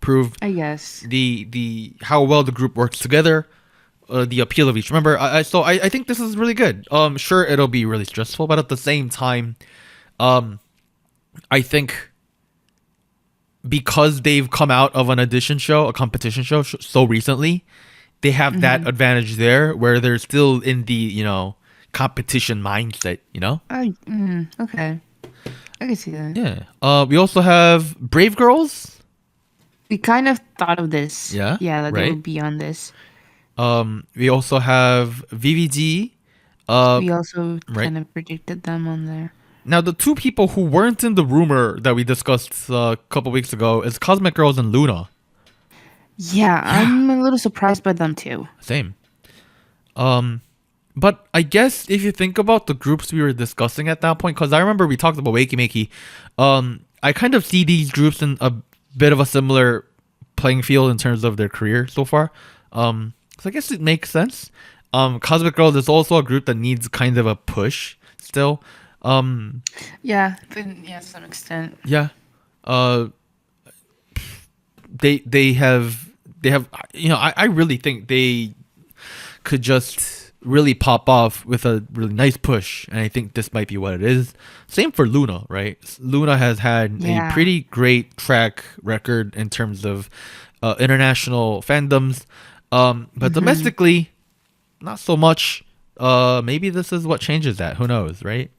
prove, I guess, the how well the group works together, the appeal of each member. So I think this is really good. Sure, it'll be really stressful, but at the same time, I think because they've come out of a competition show so recently, they have that advantage there where they're still in the, competition mindset, Okay. I can see that. Yeah. We also have Brave Girls. We kind of thought of this. Yeah? Yeah, that right? they would be on this. We also have VVG. We also kind of predicted them on there. Now, the two people who weren't in the rumor that we discussed a couple weeks ago is Cosmic Girls and Luna. Yeah, I'm a little surprised by them too. Same. But I guess if you think about the groups we were discussing at that point, because I remember we talked about Wakey Makey, I kind of see these groups in a bit of a similar playing field in terms of their career so far. So I guess it makes sense. Cosmic Girls is also a group that needs kind of a push still. Yeah, to some extent. Yeah. They have I really think they could just really pop off with a really nice push, and I think this might be what it is. Same for Luna, right? Luna has had a pretty great track record in terms of international fandoms, but domestically, not so much. Maybe this is what changes that. Who knows, right?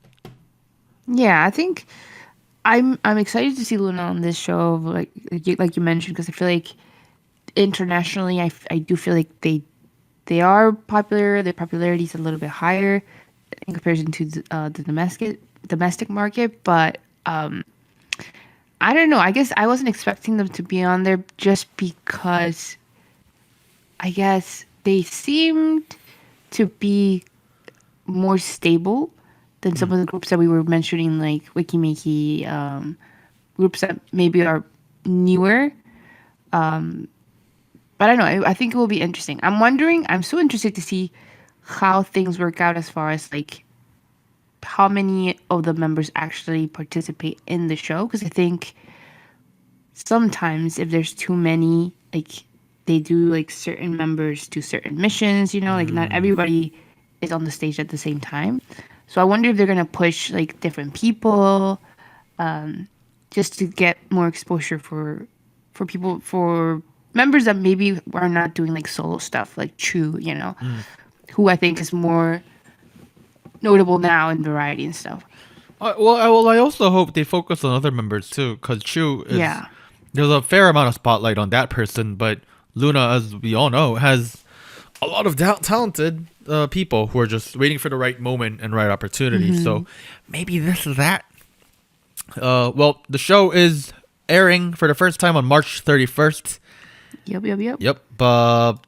Yeah, I think I'm excited to see Luna on this show, like you mentioned, because I feel like internationally, I do feel like they are popular. Their popularity is a little bit higher in comparison to the domestic market. But I don't know. I guess I wasn't expecting them to be on there just because I guess they seemed to be more stable than some of the groups that we were mentioning, like Wikimeki, groups that maybe are newer. But I don't know. I think it will be interesting. I'm so interested to see how things work out as far as like how many of the members actually participate in the show. Because I think sometimes if there's too many, like they do like certain members do certain missions, like not everybody is on the stage at the same time. So I wonder if they're going to push like different people just to get more exposure for people, for members that maybe are not doing like solo stuff like Chu, who I think is more notable now in variety and stuff. I also hope they focus on other members too, because Chu is, there's a fair amount of spotlight on that person, but Luna, as we all know, has a lot of talented people who are just waiting for the right moment and right opportunity. So maybe this is that. Well, the show is airing for the first time on March 31st. Yep.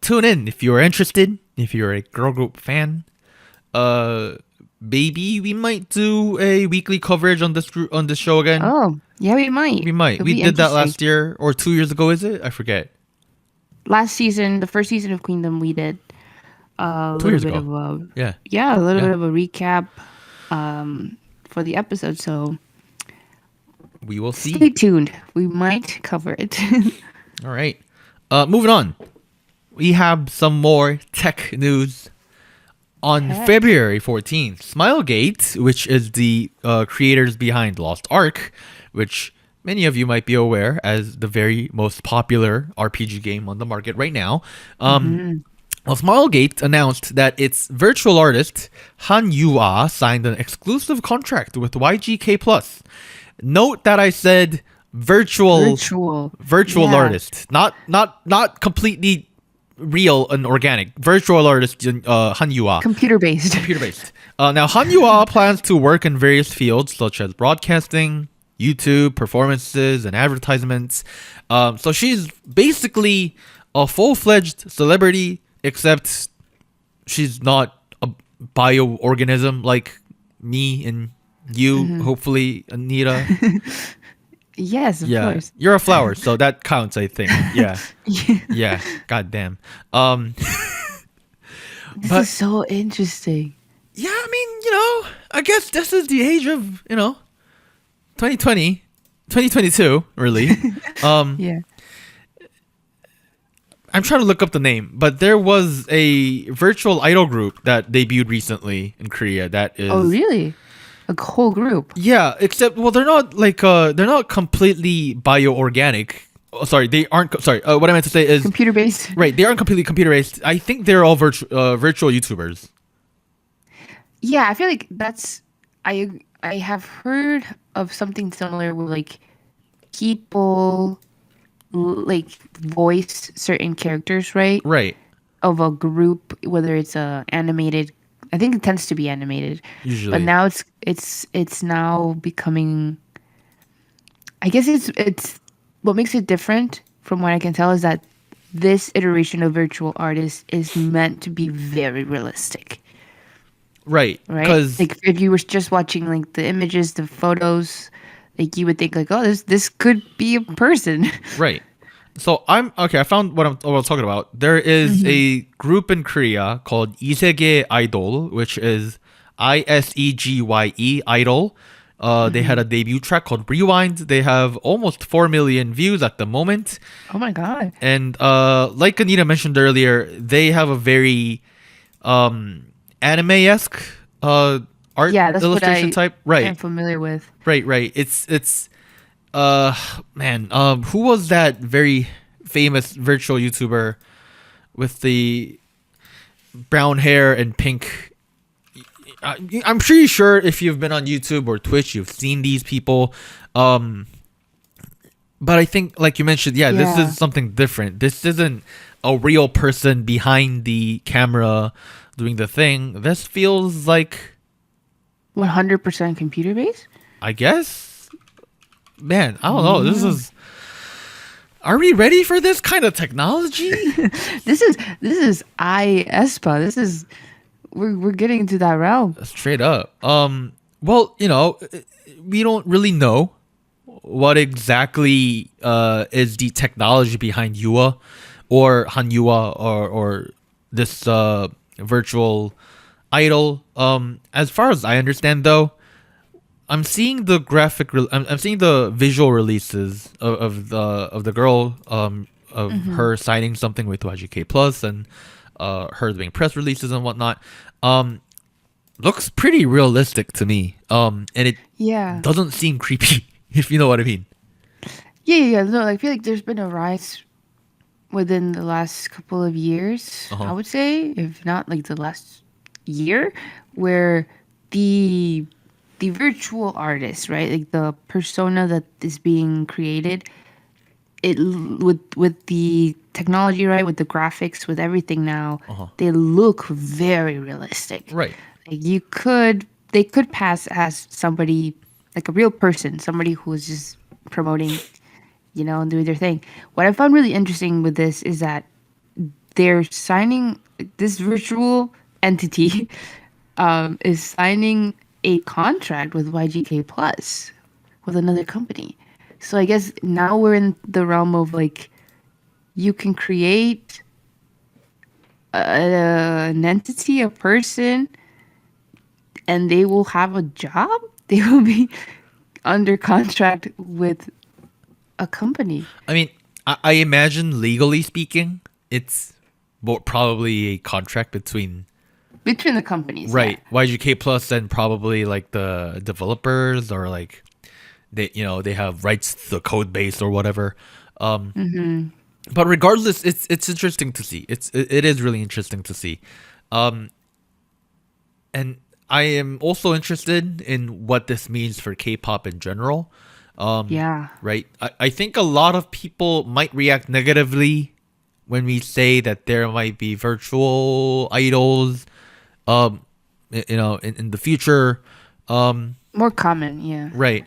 Tune in if you are interested. If you're a girl group fan, maybe we might do a weekly coverage on this show again. Oh, yeah, we might. We did that last year or 2 years ago. Is it? I forget. Last season, the first season of Queendom, we did a little bit of a bit of a recap for the episode. So we will see. Stay tuned. We might cover it. All right. Moving on. We have some more tech news. On February 14th, Smilegate, which is the creators behind Lost Ark, which many of you might be aware as the very most popular RPG game on the market right now. Well, Smilegate announced that its virtual artist, Han Yua, signed an exclusive contract with YGK+. Note that I said virtual artist, not completely real and organic. Virtual artist Han Yua. Computer based. Now, Han Yua plans to work in various fields such as broadcasting, YouTube, performances, and advertisements. So she's basically a full-fledged celebrity, except she's not a bioorganism like me and you, hopefully, Anita. Yes, of course. You're a flower, so that counts, I think. Yeah. Goddamn. This is so interesting. Yeah, I mean, I guess this is the age of, 2022, really. Yeah. I'm trying to look up the name, but there was a virtual idol group that debuted recently in Korea that is... Oh, really? A whole group? Yeah, except, well, they're not they're not completely bioorganic. Oh, sorry, they aren't... Sorry, what I meant to say is... Computer-based? Right, they aren't completely computer-based. I think they're all virtual YouTubers. Yeah, I feel like that's... I have heard of something similar where, like, people, like, voice certain characters, right? Right. Of a group, whether it's animated... I think it tends to be animated. Usually. But now it's now becoming... I guess it's... What makes it different, from what I can tell, is that this iteration of virtual artists is meant to be very realistic. Right. Right? Like, if you were just watching, like, the images, the photos, like, you would think, like, oh, this could be a person. Right. So I found what I was talking about. There is a group in Korea called Isege Idol, which is ISEGYE Idol. They had a debut track called Rewind. They have almost 4 million views at the moment. Oh my god. And like Anita mentioned earlier, they have a very anime-esque art illustration type. Right. I'm familiar with. Right. It's who was that very famous virtual YouTuber with the brown hair and pink? I'm pretty sure if you've been on YouTube or Twitch, you've seen these people. But But I think, like you mentioned, this is something different. This isn't a real person behind the camera doing the thing. This feels like 100% computer based. I guess. Man, I don't know. This is. Are we ready for this kind of technology? This is ISPA. This is we're getting into that realm. Straight up. Well, we don't really know what exactly is the technology behind Yua or HanYua or this virtual idol. As far as I understand, though, I'm seeing the I'm seeing the visual releases of the girl of her signing something with YGK Plus and her doing press releases and whatnot. Looks pretty realistic to me. And it doesn't seem creepy, if you know what I mean. Yeah. No, I feel like there's been a rise within the last couple of years, I would say, if not like the last year, where the virtual artist, right, like the persona that is being created, it with the technology, right, with the graphics, with everything now, they look very realistic. Right. Like they could pass as somebody, like a real person, somebody who's just promoting, and doing their thing. What I found really interesting with this is that they're signing, this virtual entity is signing a contract with YGK Plus, with another company. So I guess now we're in the realm of like, you can create an entity, a person, and they will have a job. They will be under contract with a company. I mean, I imagine legally speaking, it's probably a contract between the companies, right? YGK Plus and probably like the developers, or like they have rights to the code base or whatever. But regardless, it's interesting to see. It is really interesting to see. And I am also interested in what this means for K-pop in general. Right. I think a lot of people might react negatively when we say that there might be virtual idols, in the future. More common, yeah. Right.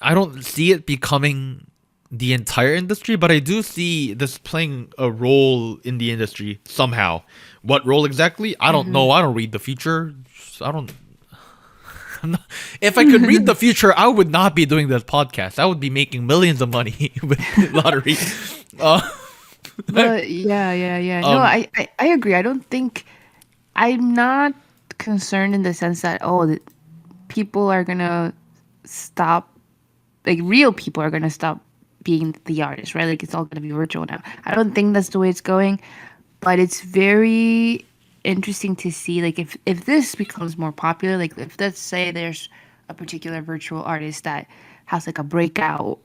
I don't see it becoming the entire industry, but I do see this playing a role in the industry somehow. What role exactly? I don't know. I don't read the future. If I could read the future, I would not be doing this podcast. I would be making millions of money with lottery. But yeah. No, I agree. I don't think, I'm not concerned in the sense that people are gonna stop, like real people are gonna stop being the artist, right? Like it's all gonna be virtual now. I don't think that's the way it's going, but it's very interesting to see, like if this becomes more popular, like if let's say there's a particular virtual artist that has like a breakout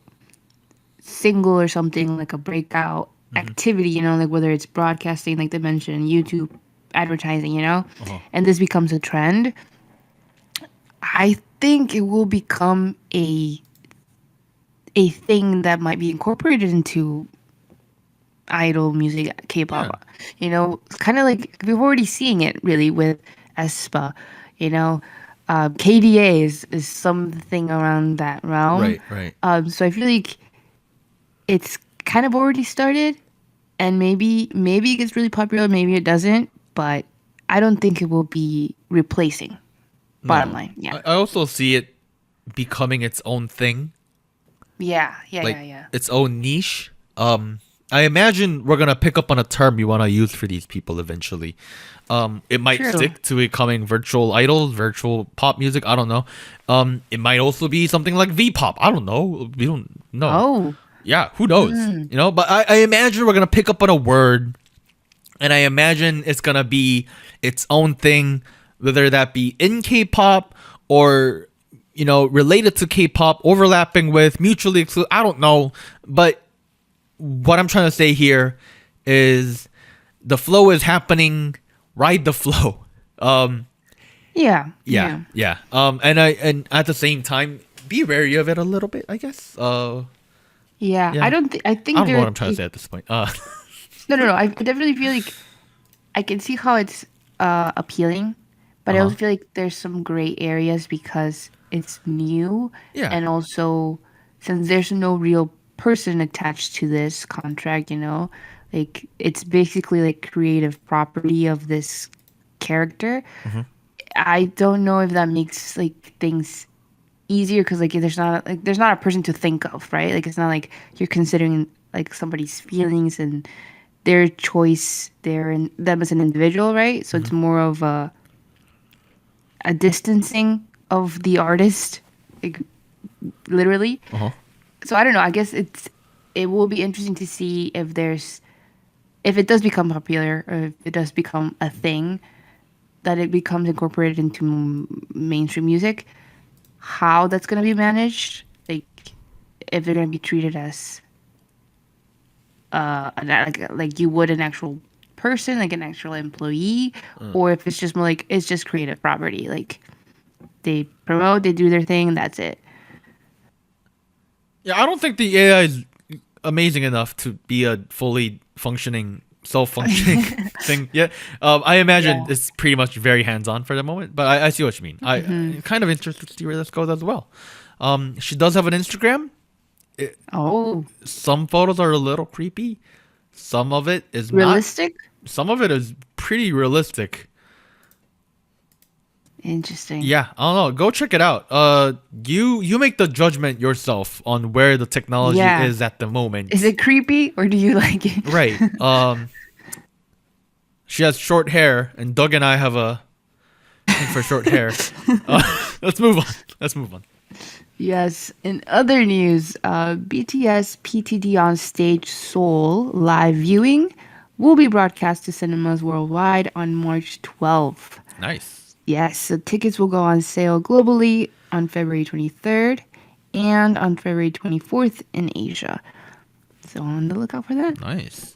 single or something, like a breakout activity, like whether it's broadcasting, like they mentioned, YouTube advertising, and this becomes a trend, I think it will become a thing that might be incorporated into idol music, K-pop. Kind of like we're already seeing it really with aespa. KDA is something around that realm. Right. So I feel like it's kind of already started, and maybe it gets really popular, maybe it doesn't, but I don't think it will be replacing. Bottom line, yeah. I also see it becoming its own thing. Yeah. Its own niche. I imagine we're gonna pick up on a term you want to use for these people eventually. It might stick to becoming virtual idols, virtual pop music. I don't know. It might also be something like V-pop. I don't know. We don't know. Oh. Yeah, who knows? But I imagine we're gonna pick up on a word, and I imagine it's gonna be its own thing, whether that be in K-pop or related to K-pop, overlapping with, mutually exclusive. I don't know, but what I'm trying to say here is the flow is happening. Ride the flow. Yeah. And at the same time, be wary of it a little bit, I guess. Yeah, Yeah. I think I don't know there. what I'm trying to say at this point. No. I definitely feel like I can see how it's appealing, but I Uh-huh. also feel like there's some gray areas because it's new, Yeah. and also since there's no real person attached to this contract, like it's basically like creative property of this character. Mm-hmm. I don't know if that makes like things easier because like there's not a person to think of, right? Like it's not like you're considering like somebody's feelings and their choice, them as an individual, right? So it's more of a distancing of the artist, like literally. Uh-huh. So I don't know. I guess it will be interesting to see if it does become popular or if it does become a thing that it becomes incorporated into mainstream music. How that's gonna be managed, like if they're gonna be treated as like you would an actual person, like an actual employee, or if it's just more like it's just creative property, like they promote, they do their thing, that's it. Yeah, I don't think the AI is amazing enough to be a fully functioning, self-functioning thing yet. I imagine Yeah. it's pretty much very hands-on for the moment, but I see what you mean. I'm kind of interested to see where this goes as well. She does have an Instagram. Oh, Some photos are a little creepy. Some of it is realistic. not. Some of it is pretty realistic. Interesting. Yeah, I don't know. Go check it out. You make the judgment yourself on where the technology Yeah. is at the moment. Is it creepy or do you like it? Right. She has short hair, and Doug and I have a thing for short hair. Let's move on. Yes. In other news, BTS PTD on Stage Seoul live viewing will be broadcast to cinemas worldwide on March 12th. Nice. Yes, so tickets will go on sale globally on February 23rd and on February 24th in Asia. So on the lookout for that. Nice.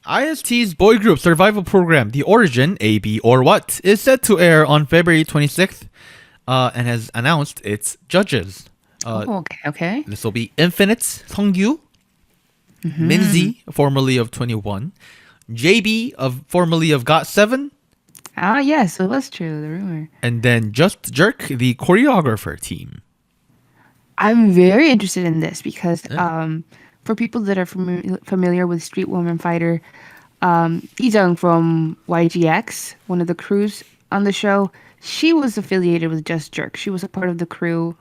IST's boy group survival program, The Origin, AB or What, is set to air on February 26th and has announced its judges. Okay. This will be Infinite, Seongyu, Minzy, formerly of 21, JB, formerly of GOT7, Ah, yes, so that's true, the rumor. and then Just Jerk, the choreographer team. I'm very interested in this because for people that are familiar with Street Woman Fighter, Lee-jung from YGX, one of the crews on the show, she was affiliated with Just Jerk. She was a part of the crew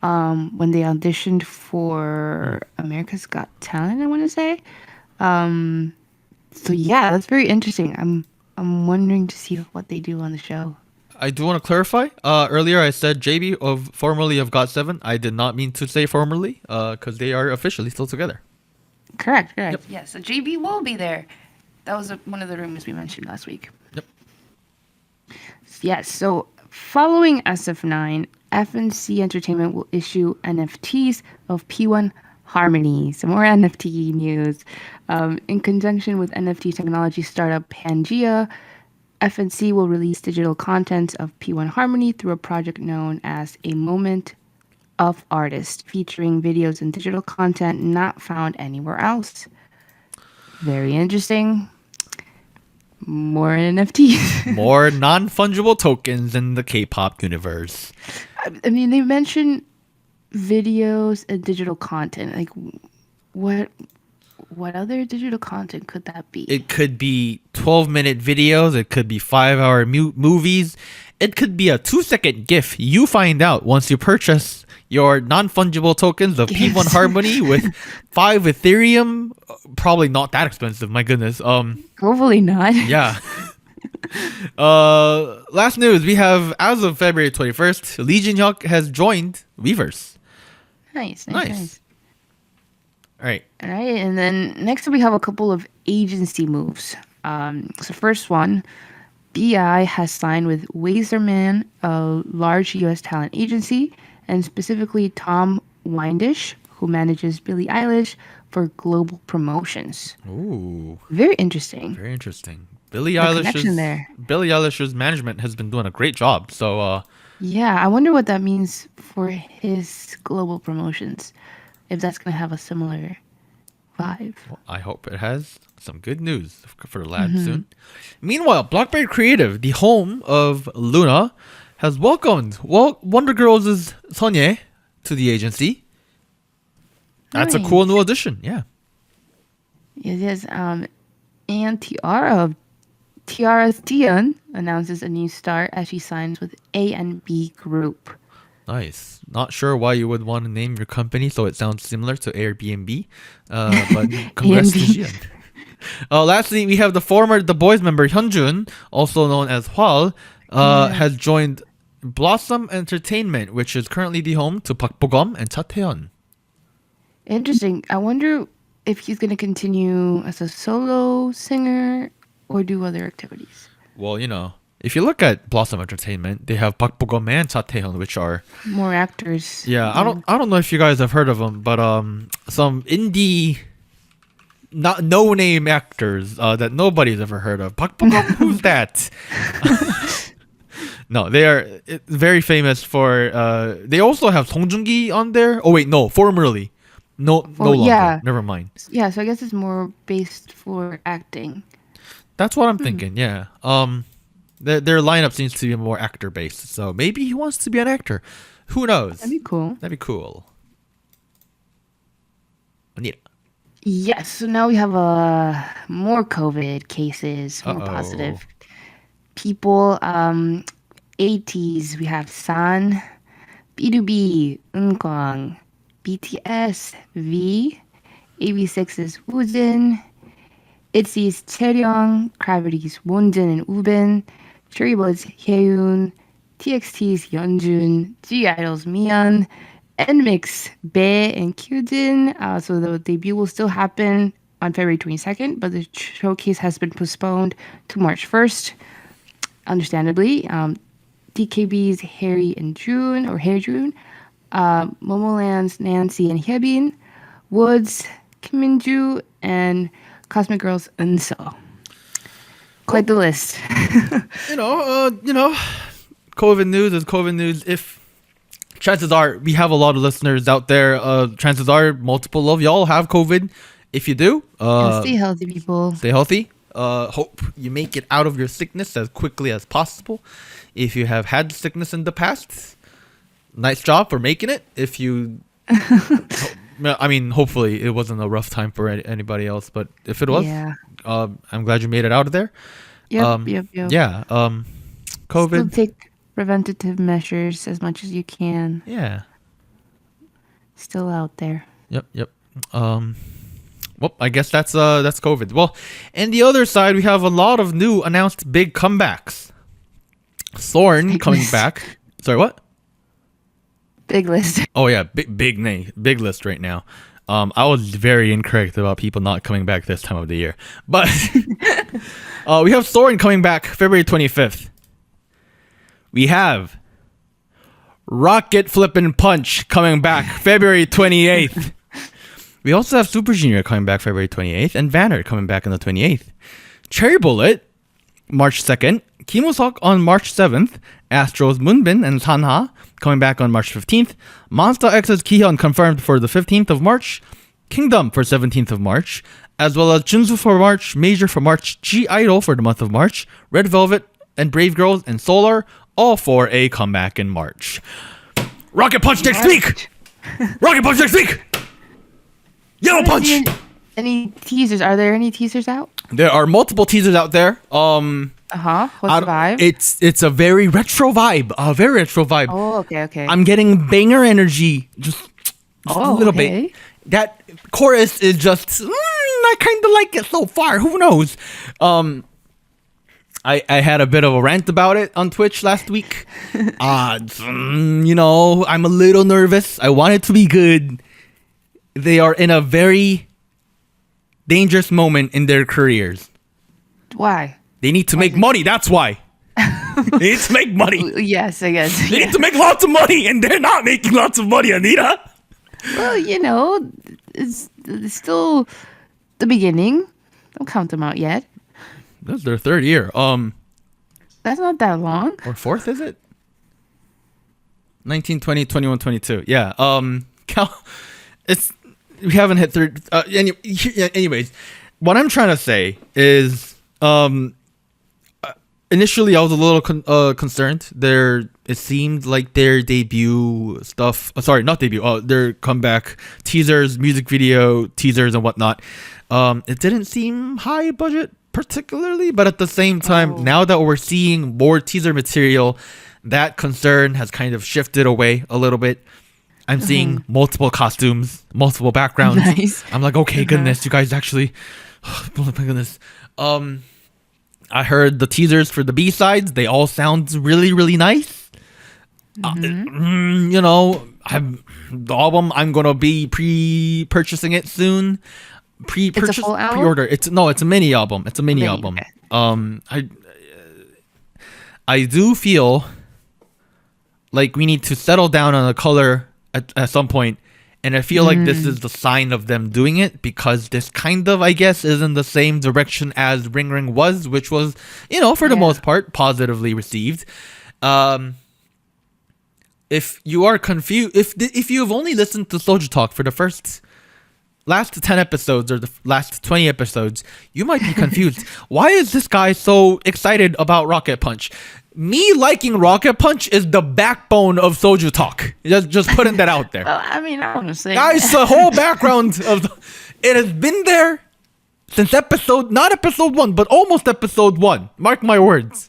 when they auditioned for America's Got Talent, I want to say. So yeah, that's very interesting. I'm wondering to see what they do on the show. I do want to clarify. Earlier I said JB formerly of GOT7. I did not mean to say formerly because they are officially still together. Correct. Yeah, so JB will be there. That was one of the rumors we mentioned last week. Yep. Yes, so following SF9, FNC Entertainment will issue NFTs of P1 Harmony. Some more NFT news. In conjunction with NFT technology startup Pangea, FNC will release digital content of P1 Harmony through a project known as A Moment of Artist, featuring videos and digital content not found anywhere else. Very interesting. More NFTs. More non-fungible tokens in the K-pop universe. I mean, they mentioned videos and digital content. Like, what other digital content could that be? It could be 12-minute videos. It could be 5-hour movies. It could be a 2-second GIF. You find out once you purchase your non-fungible tokens of P1 Yes. Harmony with 5 Ethereum. Probably not that expensive. My goodness. Hopefully not. Yeah. Last news. We have, as of February 21st, Lee Jin-hyuk has joined Weverse. Nice. All right. All right, and then next we have a couple of agency moves. So first one, BI has signed with Wazerman, a large U.S. talent agency, and specifically Tom Windish, who manages Billie Eilish for global promotions. Ooh. Very interesting. Very interesting. Billie connection there. Eilish's management has been doing a great job. So, Yeah, I wonder what that means for his global promotions. If that's going to have a similar 5. Well, I hope it has some good news for the lab soon. Meanwhile, Blackberry Creative, the home of Luna, has welcomed Wonder Girls' Sonye to the agency. That's a cool new addition. Yeah. It is. And Tiara's Tian announces a new start as she signs with A&B Group. Nice. Not sure why you would want to name your company so it sounds similar to Airbnb. But congrats to Jian. Lastly, we have the Boys member Hyunjun, also known as Hwal, has joined Blossom Entertainment, which is currently the home to Park Bo-gum and Cha Taeyeon. Interesting. I wonder if he's going to continue as a solo singer or do other activities. Well, if you look at Blossom Entertainment, they have Park Bo-gum and Cha Taeyeon, which are more actors. Yeah, I don't know if you guys have heard of them, but some indie, not no name actors that nobody's ever heard of. Park Bo-gum, who's that? No, they are very famous for. They also have Song Joong-ki on there. Oh wait, no, formerly, no longer. Yeah. Never mind. Yeah, so I guess it's more based for acting. That's what I'm thinking. Yeah. Their lineup seems to be more actor based, so maybe he wants to be an actor. Who knows? That'd be cool. That'd be cool. Anita. Yes, so now we have more COVID cases, more positive people. 80s, we have San, B2B, Eunkwang, BTS, V, AB6's Woojin, ITZY's Chaeryeong, Gravity's Wonjin and Ubin, Cherry Boy's Hyeun, TXT's Yeonjun, G-Idol's Miyeon, NMIX's Bae and Kyujin. So the debut will still happen on February 22nd, but the showcase has been postponed to March 1st. Understandably, DKB's Harry and June, or Haejun, Momoland's Nancy and Hyebin, Woods, Kim Min-ju, and Cosmic Girls Eunso. Quite the list. COVID news is COVID news. If chances are we have a lot of listeners out there, chances are multiple of y'all have COVID. If you do, stay healthy, people. Stay healthy. Hope you make it out of your sickness as quickly as possible. If you have had sickness in the past, nice job for making it. If you, hopefully it wasn't a rough time for anybody else, but if it was, I'm glad you made it out of there. Yep. Yeah. COVID. Still take preventative measures as much as you can. Yeah. Still out there. Yep. Well, I guess that's COVID. Well, and the other side, we have a lot of new announced big comebacks. Thorn coming back. Sorry, what? Big list. Oh yeah, big list right now. I was very incorrect about people not coming back this time of the year, but we have Thorn coming back February 25th. We have Rocket Flippin' Punch coming back February 28th. We also have Super Junior coming back February 28th and Vanner coming back on the 28th. Cherry Bullet, March 2nd. Kim Woo-seok on March 7th. Astro's Moonbin and Sanha coming back on March 15th. Monsta X's Kihyun confirmed for the 15th of March. Kingdom for 17th of March. As well as Junsu for March, Major for March, G-Idol for the month of March, Red Velvet and Brave Girls and Solar, all for a comeback in March. Rocket Punch next week! Rocket Punch next week! Yellow Punch! Any teasers? Are there any teasers out? There are multiple teasers out there. What's the vibe? It's a very retro vibe. Oh, okay. I'm getting banger energy. Just a little bit. That chorus is just I kind of like it so far. Who knows? I had a bit of a rant about it on Twitch last week. I'm a little nervous. I want it to be good. They are in a very dangerous moment in their careers. Why? They need to make money. That's why. They need to make money. Yes, I guess. They need to make lots of money, and they're not making lots of money, Anita. Well, it's still the beginning. Don't count them out yet. This is their third year. That's not that long. Or fourth, is it? 19, 20, 21, 22. Yeah. we haven't hit third. Anyways, what I'm trying to say is, initially I was a little concerned. It seemed like their debut stuff. Not debut. Their comeback teasers, music video teasers, and whatnot. It didn't seem high budget particularly, but at the same time, now that we're seeing more teaser material, that concern has kind of shifted away a little bit. I'm seeing multiple costumes, multiple backgrounds. Nice. I'm like, okay, goodness, you guys actually. Oh my goodness. I heard the teasers for the B-sides. They all sound really, really nice. The album, I'm gonna be pre-purchasing it soon. It's a full album? Pre-order. It's a mini album. It's a mini album. Okay. I do feel like we need to settle down on a color at some point, and I feel like this is the sign of them doing it, because this kind of, I guess, is in the same direction as Ring Ring was, which was, for the most part, positively received. If you are confused, if you have only listened to SojuTalk for the last 10 episodes or the last 20 episodes, you might be confused. Why is this guy so excited about Rocket Punch? Me liking Rocket Punch is the backbone of SojuTalk. Just putting that out there. Well, I mean, I want to say, guys, the whole background it has been there since not episode 1, but almost episode 1. Mark my words.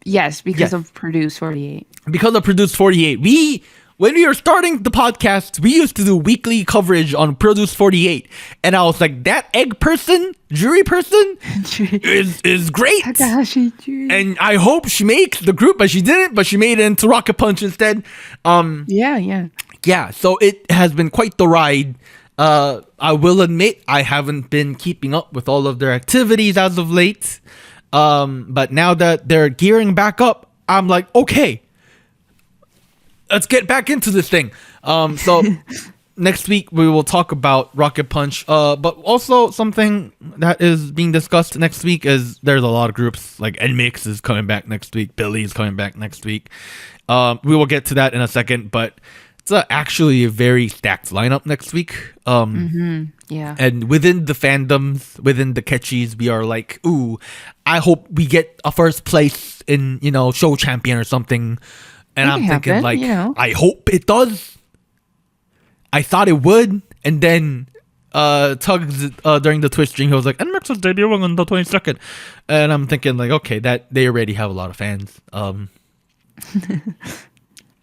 yes, because of Produce 48. Because of Produce 48. When we were starting the podcast, we used to do weekly coverage on Produce 48. And I was like, that egg person, jury person, is great. Takahashi Jury. And I hope she makes the group, but she didn't. But she made it into Rocket Punch instead. Yeah. So it has been quite the ride. I will admit, I haven't been keeping up with all of their activities as of late. But now that they're gearing back up, I'm like, okay, let's get back into this thing. So next week we will talk about Rocket Punch. But also something that is being discussed next week is there's a lot of groups, like NMIX is coming back next week. Billy is coming back next week. We will get to that in a second, but it's actually a very stacked lineup next week. Yeah. And within the fandoms, within the catchies, we are like, ooh, I hope we get a first place in, show champion or something. And I'm thinking, I hope it does. I thought it would. And then Tugs, during the Twitch stream, he was like, NMAX is debuting on the 22nd. And I'm thinking, like, okay, that they already have a lot of fans.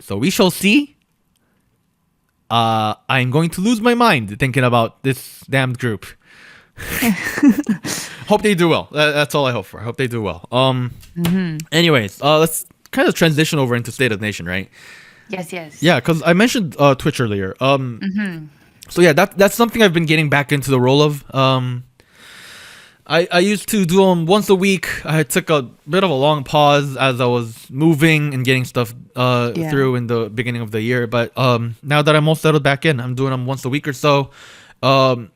So we shall see. I'm going to lose my mind thinking about this damned group. Hope they do well. That's all I hope for. I hope they do well. Anyways, let's kind of transition over into State of the Nation, right? Yes. Yeah, because I mentioned Twitch earlier. So yeah, that's something I've been getting back into the role of. I used to do them once a week. I took a bit of a long pause as I was moving and getting stuff through in the beginning of the year. But now that I'm all settled back in, I'm doing them once a week or so, on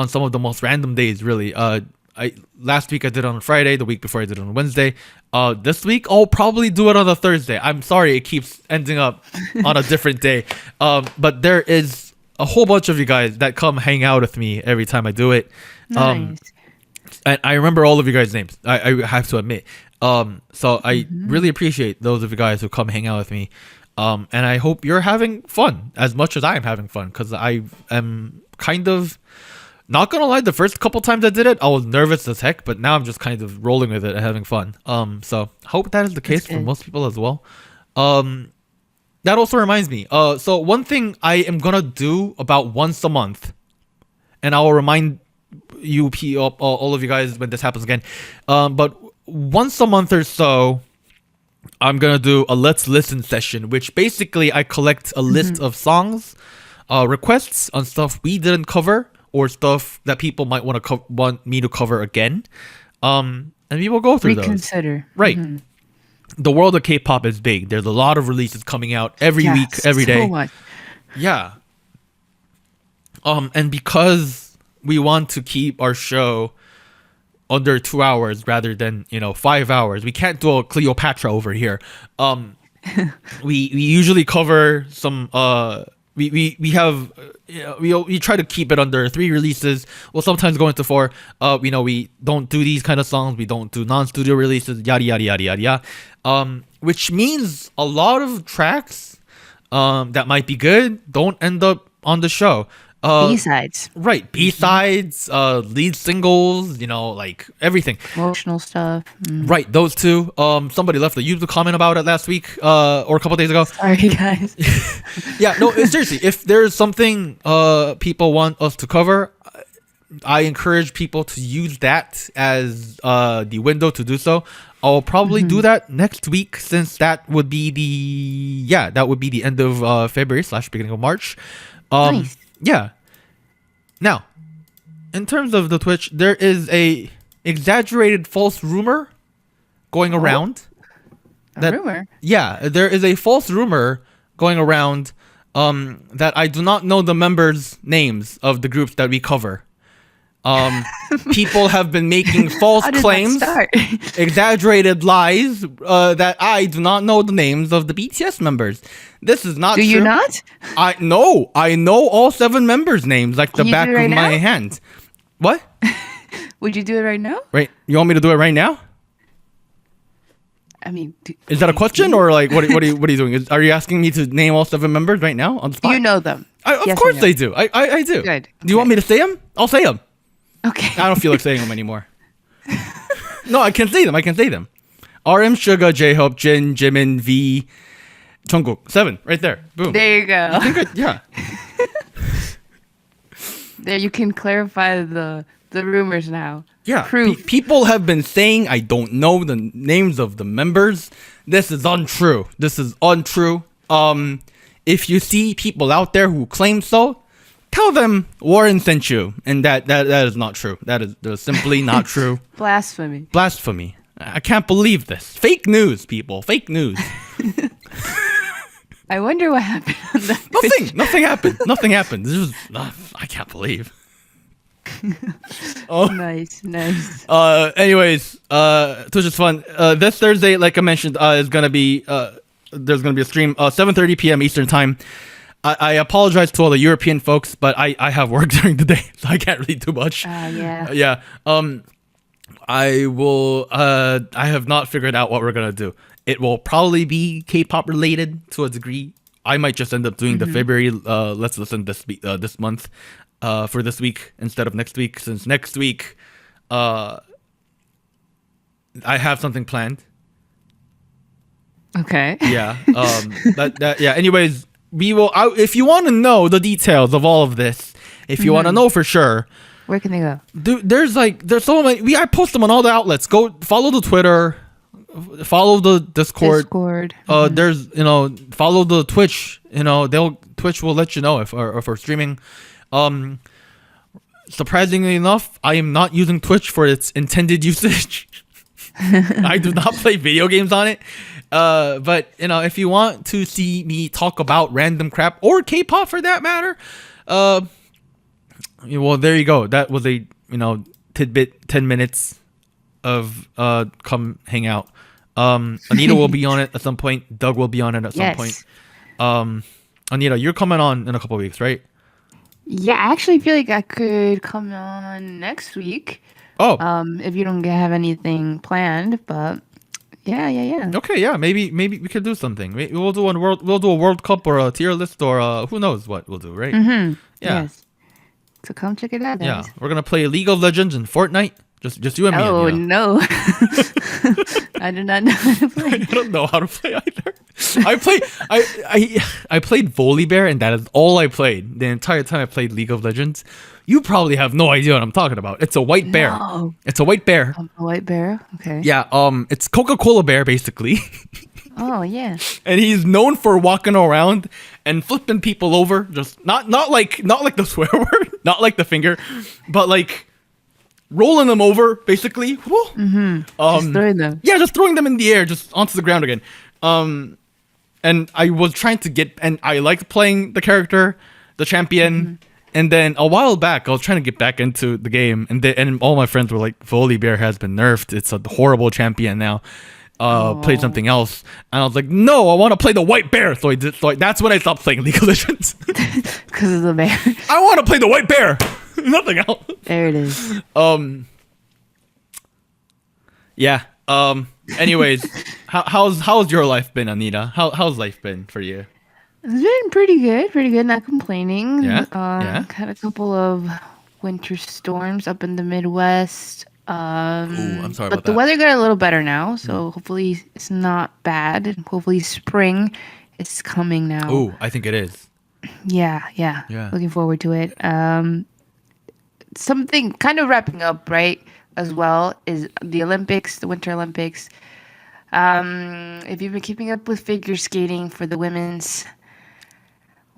some of the most random days, really. Last week I did it on Friday. The week before I did it on Wednesday. This week I'll probably do it on a Thursday. I'm sorry it keeps ending up on a different day. But there is a whole bunch of you guys that come hang out with me every time I do it. Nice. And I remember all of you guys' names. I have to admit. So I really appreciate those of you guys who come hang out with me. And I hope you're having fun as much as I am having fun, because I am kind of, not gonna lie, the first couple times I did it, I was nervous as heck, but now I'm just kind of rolling with it and having fun. So I hope that is the case for most people as well. That also reminds me. So one thing I am gonna do about once a month, and I will remind you all of you guys when this happens again. But once a month or so, I'm gonna do a Let's Listen session, which basically I collect a list of songs, requests on stuff we didn't cover, or stuff that people might want me to cover again. And we will go through those. Right. The world of K-pop is big. There's a lot of releases coming out every week, every day. Much. Yeah. And because we want to keep our show under 2 hours rather than 5 hours, we can't do a Cleopatra over here. We usually cover some we have we try to keep it under 3 releases. We'll sometimes go into 4. We don't do these kind of songs. We don't do non-studio releases. Yada yada yada yada yada. Which means a lot of tracks that might be good don't end up on the show. B-sides. Right, B-sides, lead singles, like everything. Emotional stuff. Right, those two. Somebody left a YouTube comment about it last week or a couple days ago. Sorry, guys. Yeah, no, seriously, if there's something people want us to cover, I encourage people to use that as the window to do so. I'll probably do that next week, since that would be the end of February / beginning of March. Nice. Yeah. Now, in terms of the Twitch, there is a exaggerated false rumor going around. Rumor? Yeah, there is a false rumor going around that I do not know the members' names of the groups that we cover. People have been making false claims, exaggerated lies that I do not know the names of the BTS members. This is not true. Do you not? I know all 7 members' names like the back of my hand. What? Would you do it right now? Right. You want me to do it right now? I mean, is that a question or like what are you doing? Are you asking me to name all 7 members right now on the spot? Do you know them? Of course I do. I do. Good. Do you want me to say them? I'll say them. Okay. I don't feel like saying them anymore. No, I can say them. RM, Suga, J-Hope, Jin, Jimin, V, Jungkook. 7 right there. Boom. There you go. Yeah. There, you can clarify the rumors now. Yeah. Proof. People have been saying I don't know the names of the members. This is untrue. If you see people out there who claim so, tell them Warren sent you, and that is not true. That is simply not true. Blasphemy. I can't believe this. Fake news, people. Fake news. I wonder what happened on that. Nothing happened. This was I can't believe. Oh, nice. Anyways, Twitch is fun. This Thursday, like I mentioned, is gonna be there's gonna be a stream 7:30 p.m. Eastern time. I apologize to all the European folks, but I have work during the day, so I can't really do much. Yeah. Yeah. I will. I have not figured out what we're gonna do. It will probably be K-pop related to a degree. I might just end up doing the February Let's Listen this month for this week instead of next week, since next week I have something planned. Okay. Yeah. Yeah. Anyways, we will. If you want to know the details of all of this, if you want to know for sure, where can they go? Dude, there's so many. I post them on all the outlets. Go follow the Twitter, follow the Discord. There's follow the Twitch. Twitch will let you know if we're streaming. Surprisingly enough, I am not using Twitch for its intended usage. I do not play video games on it. But if you want to see me talk about random crap or K-pop for that matter, well, there you go. That was a tidbit, 10 minutes of come hang out. Anita will be on it at some point. Doug will be on it at some point. Anita, you're coming on in a couple of weeks, right? Yeah, I actually feel like I could come on next week. Oh. If you don't have anything planned, but yeah. Okay, yeah, maybe we could do something. We'll do a World Cup or a tier list or who knows what we'll do, right? Mm-hmm. Yeah. Yes. So come check it out, guys. Yeah, we're gonna play League of Legends and Fortnite. Just you and me. Oh no. I do not know how to play. I don't know how to play either. I played Volibear, and that is all I played the entire time I played League of Legends. You probably have no idea what I'm talking about. It's a white bear. No. It's a white bear. A white bear? Okay. Yeah, it's Coca-Cola bear basically. Oh yeah. And he's known for walking around and flipping people over, just not like the swear word, not like the finger, but like rolling them over basically. Just throwing them. Yeah, just throwing them in the air, just onto the ground again. And I was trying to and I liked playing the character, the champion. And then a while back, I was trying to get back into the game, and all my friends were like, "Volibear has been nerfed. It's a horrible champion now." played something else, and I was like, no, I want to play the white bear. So that's when I stopped playing League of Legends. Because of the bear. I want to play the white bear. Nothing else. There it is. Yeah. Anyways, how's your life been, Anita? How's life been for you? It's been pretty good. Pretty good. Not complaining. Yeah. Had a couple of winter storms up in the Midwest. Ooh, I'm sorry but about the that. weather got a little better now, so hopefully it's not bad. And hopefully spring is coming now. Ooh, I think it is. Yeah. Looking forward to it. Something kind of wrapping up, right, as well, is the Olympics, the Winter Olympics. If you've been keeping up with figure skating for the women's,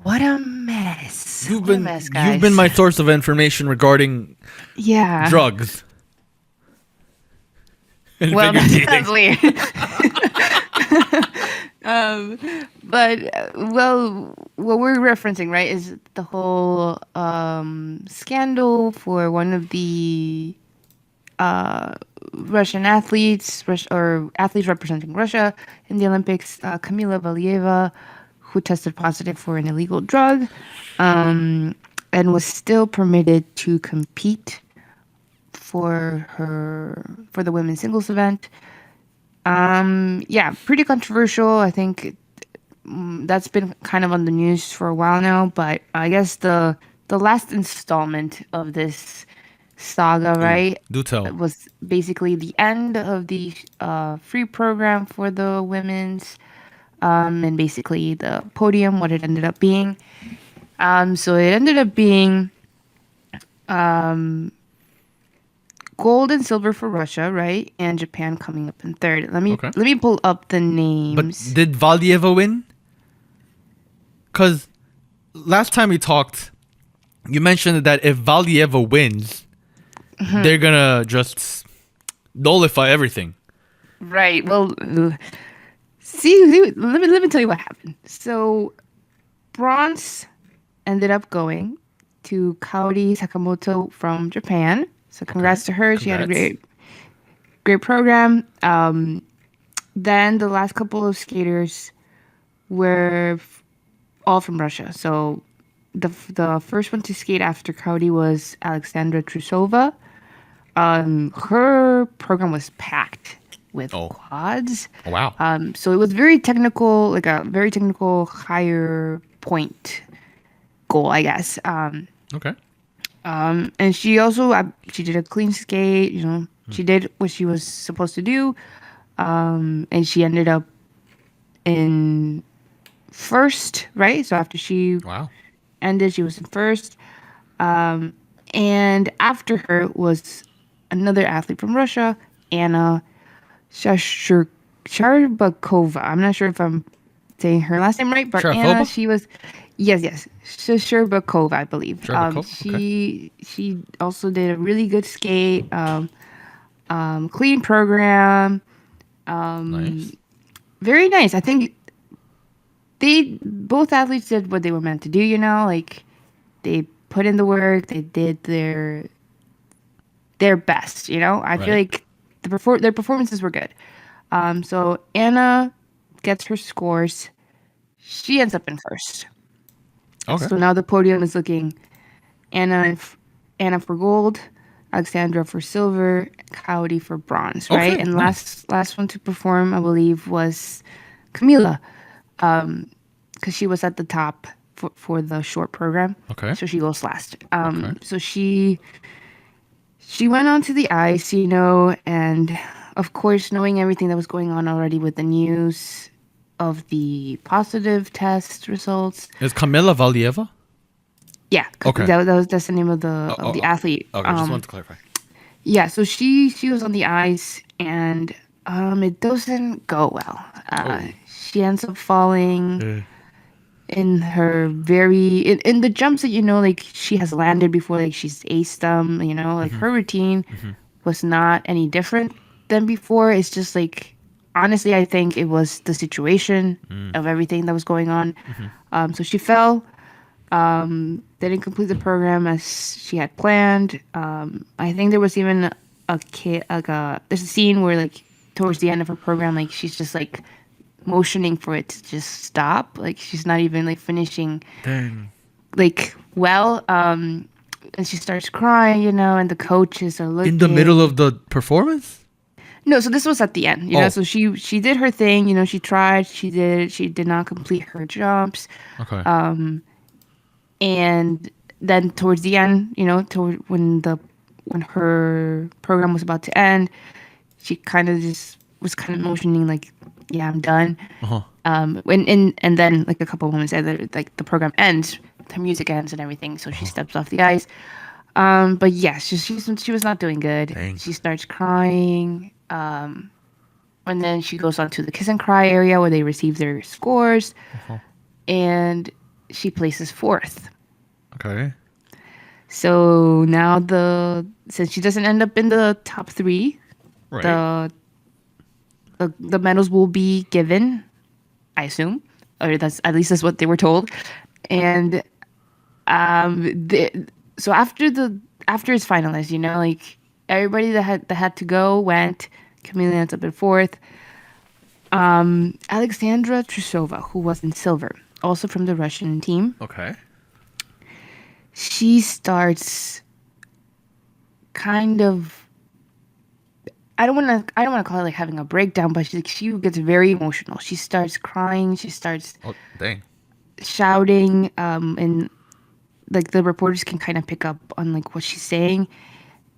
what a mess. What a mess, guys. You've been my source of information regarding drugs. and Well, figure skating. that's weird. What we're referencing, right, is the whole scandal for one of the Russian athletes, or athletes representing Russia in the Olympics, Kamila Valieva, who tested positive for an illegal drug, and was still permitted to compete for the women's singles event. Pretty controversial. I think that's been kind of on the news for a while now, but I guess the last installment of this saga, right, Do tell. was basically the end of the free program for the women's, and basically the podium, what it ended up being. So it ended up being gold and silver for Russia, right? And Japan coming up in third. Let me pull up the names. But did Valieva win? Because last time we talked, you mentioned that if Valieva wins, they're gonna just nullify everything. Right. Well, see, let me tell you what happened. So, bronze ended up going to Kaori Sakamoto from Japan. So congrats to her. She had a great program. Then the last couple of skaters were all from Russia. So the first one to skate after Kaori was Alexandra Trusova. Her program was packed with quads. Oh, wow. So it was very technical, like a very technical higher point goal, I guess. Okay. And she also she did a clean skate. You know, she did what she was supposed to do, and she ended up in first. Right. So after she ended, she was in first. And after her was another athlete from Russia, Anna Shcherbakova. I'm not sure if I'm saying her last name right, but Anna, she was, yes, Shcherbakova, I believe. She also did a really good skate, clean program, Nice. very nice. I think both athletes did what they were meant to do. You know, like they put in the work, they did their best. You know, I feel like their performances were good. So Anna gets her scores. She ends up in first. Okay. So now the podium is looking Anna for gold, Alexandra for silver, Kaori for bronze, right? Okay, And nice. last one to perform, I believe, was Camila, because she was at the top for the short program. Okay. So she goes last. So she went onto the ice, you know, and of course, knowing everything that was going on already with the news of the positive test results. Is Kamila Valieva? Yeah. Okay. That's the name of the athlete. Okay, just wanted to clarify. Yeah, so she was on the ice, and it doesn't go well. She ends up falling in her in the jumps that, you know, like she has landed before, like she's aced them, you know, like her routine was not any different than before. It's just like, honestly, I think it was the situation of everything that was going on. So she fell, didn't complete the program as she had planned. I think there was even there's a scene where like towards the end of her program, like she's just like motioning for it to just stop. Like she's not even like finishing. Dang. Like and she starts crying, and the coaches are looking In the middle of the performance? No, so this was at the end, you know. So she did her thing, she tried, she did not complete her jumps. Okay. And then towards the end, when her program was about to end, she kind of just was kind of motioning like, yeah, I'm done. Uh-huh. And then like a couple of moments later, like the program ends, the music ends and everything, so she steps off the ice. But yes, she was not doing good. Dang. She starts crying. And then she goes on to the kiss and cry area where they receive their scores. Uh-huh. And she places 4th. Okay. So now since she doesn't end up in the top 3, Right. the medals will be given, I assume, or at least that's what they were told. And so after it's finalized, like everybody that had to go went. Camila ends up in 4th. Alexandra Trusova, who was in silver, also from the Russian team. Okay. She starts kind of, I don't want to call it like having a breakdown, but she gets very emotional. She starts crying. She starts shouting, and like the reporters can kind of pick up on like what she's saying.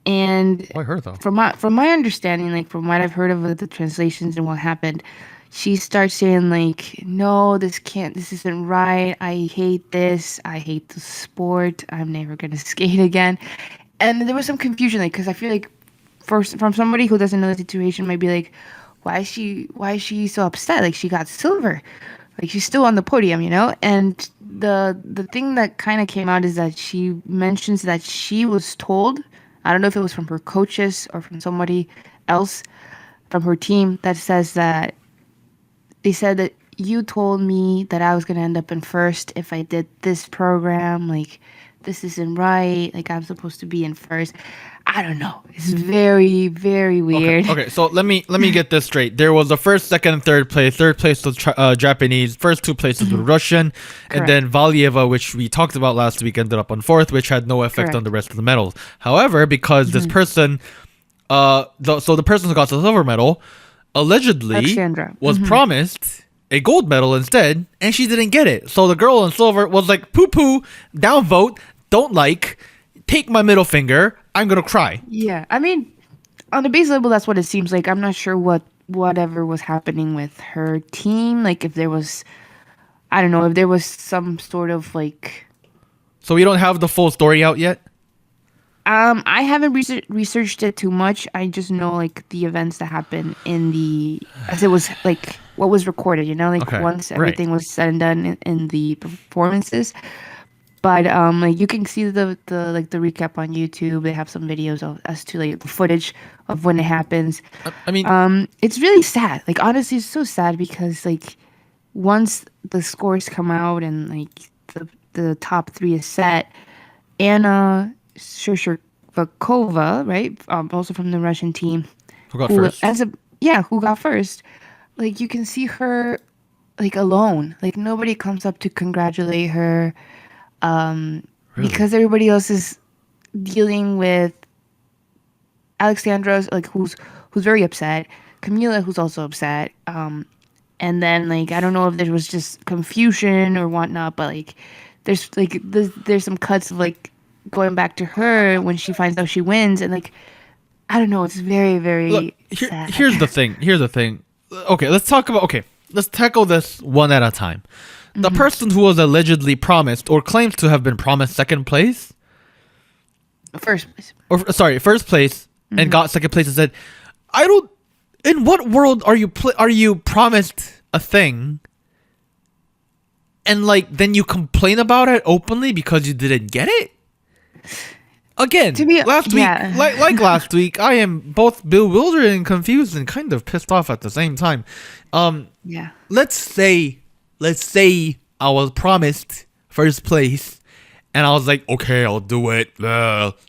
And I heard though. From my understanding, like from what I've heard of the translations and what happened, she starts saying like, no, this isn't right. I hate this. I hate the sport. I'm never gonna skate again. And there was some confusion, like, because I feel like from somebody who doesn't know the situation might be like, why is she so upset? Like, she got silver, like she's still on the podium, And the thing that kind of came out is that she mentions that she was told, I don't know if it was from her coaches or from somebody else from her team, that says that they said that you told me that I was going to end up in 1st if I did this program. Like, this isn't right. Like, I'm supposed to be in 1st. I don't know. It's very, very weird. Okay, so let me get this straight. There was a 1st, 2nd, and 3rd place. 3rd place was Japanese. First 2 places were Russian. And then Valieva, which we talked about last week, ended up on 4th, which had no effect on the rest of the medals. However, because this person, the person who got the silver medal, allegedly Alexandra. was promised a gold medal instead, and she didn't get it. So the girl in silver was like, poo-poo, downvote, don't like, take my middle finger, I'm gonna cry. Yeah, I mean, on the base level, that's what it seems like. I'm not sure whatever was happening with her team. Like, if there was, I don't know, if there was some sort of like. So we don't have the full story out yet? I haven't researched it too much. I just know like the events that happened as it was like what was recorded. Once everything was said and done in the performances. But like you can see the recap on YouTube. They have some videos as to like the footage of when it happens. I mean, it's really sad. Like, honestly, it's so sad because like once the scores come out and like the top 3 is set, Anna Shishakova, right? Also from the Russian team, who got first? Who got first? Like, you can see her like alone. Like, nobody comes up to congratulate her. Really? Because everybody else is dealing with Alexandra, like who's very upset, Camila, who's also upset, and then like I don't know if there was just confusion or whatnot, but like there's some cuts of like going back to her when she finds out she wins, and like I don't know, it's very, very sad. Here's the thing. Okay, let's tackle this one at a time. The person who was allegedly promised or claims to have been promised second place, first place, and got second place and said, "I don't. In what world are you promised a thing, and like then you complain about it openly because you didn't get it?" Again, last week, I am both bewildered and confused and kind of pissed off at the same time. Let's say I was promised first place, and I was like, okay, I'll do it.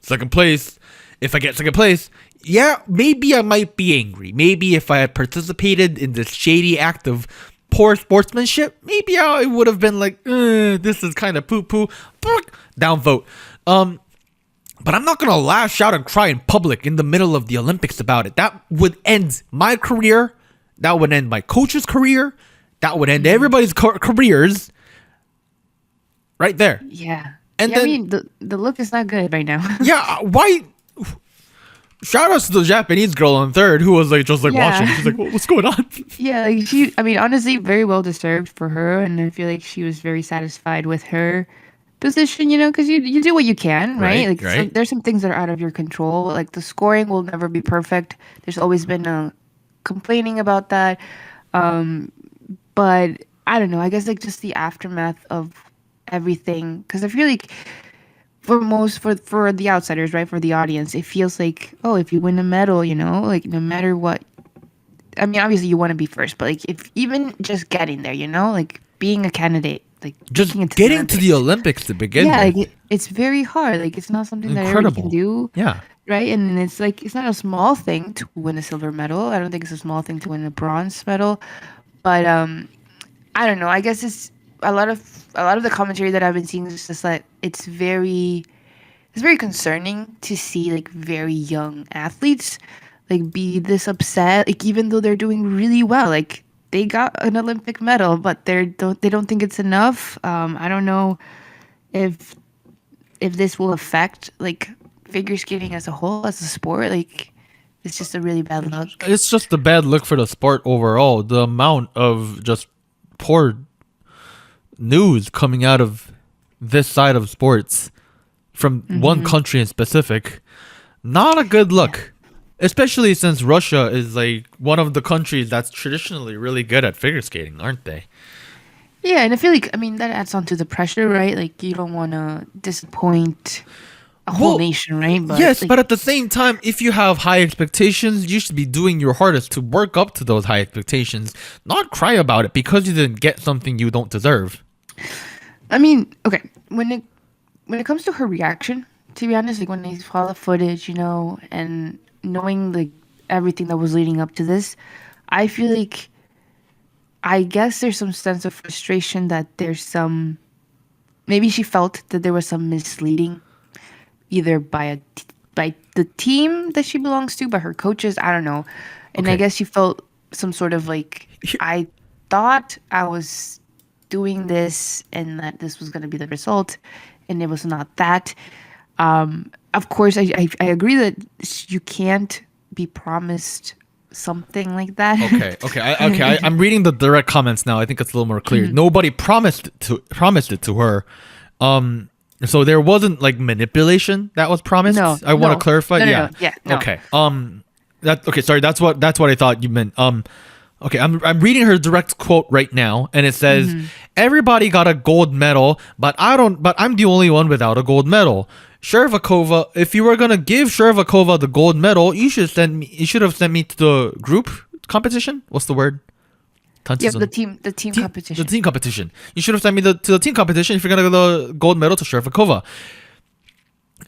Second place. If I get second place, yeah, maybe I might be angry. Maybe if I had participated in this shady act of poor sportsmanship, maybe I would have been like, this is kind of poo-poo. Downvote. But I'm not going to lash out and cry in public in the middle of the Olympics about it. That would end my career. That would end my coach's career. That would end everybody's careers. Right there. Yeah. And yeah, then, I mean, the look is not good right now. yeah, why? Shout outs to the Japanese girl on third who was like just like Yeah. watching. She's like, what's going on? Yeah, like I mean, honestly, very well deserved for her. And I feel like she was very satisfied with her position, because you do what you can, right? Like Right. there's some things that are out of your control. Like the scoring will never be perfect. There's always been complaining about that. But I don't know. I guess like just the aftermath of everything, because I feel like for the outsiders, right, for the audience, it feels like, oh, if you win a medal, like no matter what. I mean, obviously you want to be first, but like if even just getting there, like being a candidate, like Just making it getting to the Olympics to begin yeah, with. like it's very hard. Like it's not something that everybody can do. Yeah. Right, and it's like it's not a small thing to win a silver medal. I don't think it's a small thing to win a bronze medal, but I don't know. I guess it's a lot of the commentary that I've been seeing is just like it's very concerning to see like very young athletes like be this upset, like even though they're doing really well, like they got an Olympic medal, but they don't think it's enough. I don't know if this will affect like figure skating as a whole, as a sport. Like it's just a really bad look. It's just a bad look for the sport overall. The amount of just poor news coming out of this side of sports from one country in specific, not a good look. Especially since Russia is like one of the countries that's traditionally really good at figure skating, aren't they? Yeah, and I feel like that adds on to the pressure, right? Like you don't want to disappoint a whole nation, right? But yes, like, but at the same time, if you have high expectations, you should be doing your hardest to work up to those high expectations, not cry about it because you didn't get something you don't deserve. I mean, okay, when it comes to her reaction, to be honest, like when I saw the footage, and knowing like everything that was leading up to this, I feel like I guess there's some sense of frustration that maybe she felt that there was some misleading either by the team that she belongs to, by her coaches, I don't know. And I guess she felt some sort of like, I thought I was doing this and that this was going to be the result, and it was not that. Of course, I agree that you can't be promised something like that. Okay. I'm reading the direct comments now. I think it's a little more clear. Nobody promised it to her. So there wasn't like manipulation that was promised. No, I want to clarify. No. Okay. Sorry. That's what I thought you meant. Okay. I'm reading her direct quote right now, and it says, "Everybody got a gold medal, but I'm the only one without a gold medal. Shervakova, if you were gonna give Shervakova the gold medal, you should have sent me to the group competition. What's the word? Yeah, the team competition. The team competition. You should have sent me to the team competition if you're gonna give the gold medal to Shervakova.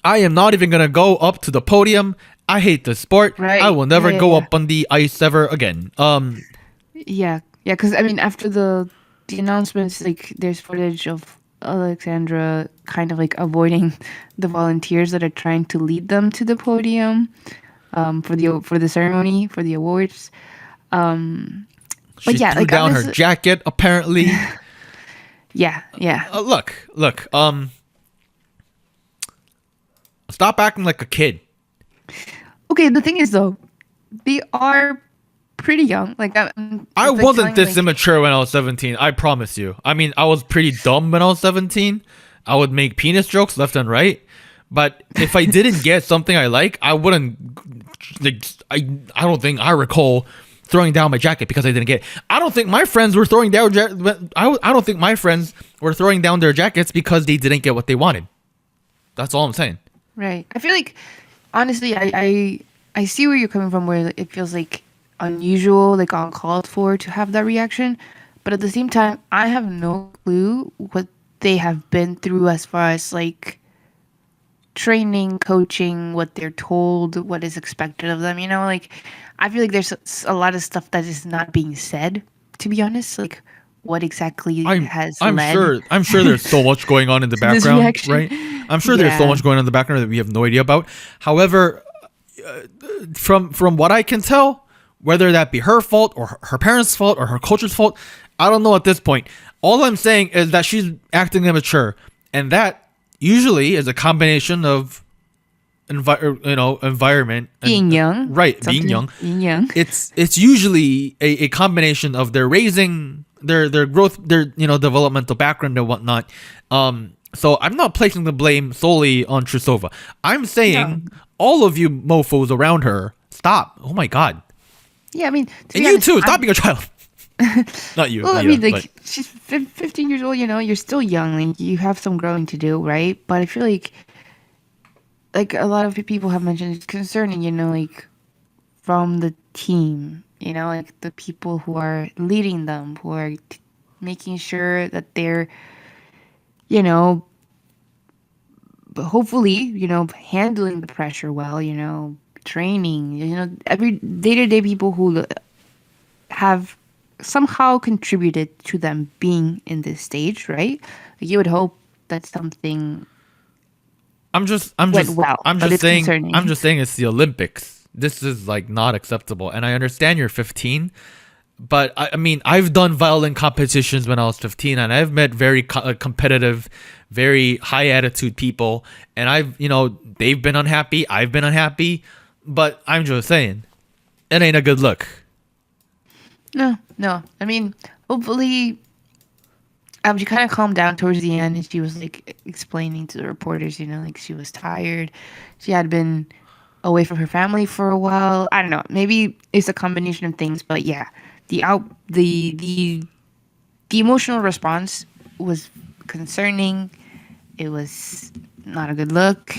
I am not even gonna go up to the podium. I hate the sport. Right. I will never go up on the ice ever again." Yeah, because after the announcements, like there's footage of Alexandra kind of like avoiding the volunteers that are trying to lead them to the podium for the ceremony, for the awards. She threw down her jacket apparently. Yeah. Look. Stop acting like a kid. Okay, the thing is though, they are pretty young. Like I wasn't this immature when I was 17. I promise you. I mean, I was pretty dumb when I was 17. I would make penis jokes left and right. But if I didn't get something I like, I wouldn't. Like, I don't think I recall throwing down my jacket because I didn't get it. I don't think my friends were throwing down. I don't think my friends were throwing down their jackets because they didn't get what they wanted. That's all I'm saying. Right. I feel like, honestly, I see where you're coming from. Where it feels like unusual, like uncalled for to have that reaction, but at the same time, I have no clue what they have been through as far as like training, coaching, what they're told, what is expected of them. Like I feel like there's a lot of stuff that is not being said. To be honest, like what exactly has led. I'm sure there's so much going on in the this background, reaction. right? I'm sure there's so Yeah. much going on in the background that we have no idea about. However, from what I can tell, whether that be her fault or her parents' fault or her coach's fault, I don't know at this point. All I'm saying is that she's acting immature, and that usually is a combination of environment and, Being young, right? Something- Being young. being young. It's usually a combination of their raising, their growth, their developmental background and whatnot. So I'm not placing the blame solely on Trusova. I'm saying all of you mofos around her, stop. Oh my god. Yeah, I mean, to And be you honest, too, stop being a child. Not you. Well, I Mia, mean, like but- she's 15 years old. You're still young. Like you have some growing to do, right? But I feel like a lot of people have mentioned it's concerning. Like from the team. Like the people who are leading them, who are making sure that they're, but hopefully, handling the pressure well. Training. Every day-to-day people who have somehow contributed to them being in this stage, right? Like you would hope that something I'm just well, I'm but just it's saying concerning. I'm just saying it's the Olympics. This is like not acceptable, and I understand you're 15, but I mean I've done violin competitions when I was 15, and I've met very competitive, very high attitude people, and they've been unhappy, I've been unhappy, but I'm just saying, it ain't a good look. No. I mean, hopefully, she kind of calmed down towards the end, and she was like explaining to the reporters, like she was tired. She had been away from her family for a while. I don't know. Maybe it's a combination of things, but yeah, the emotional response was concerning. It was not a good look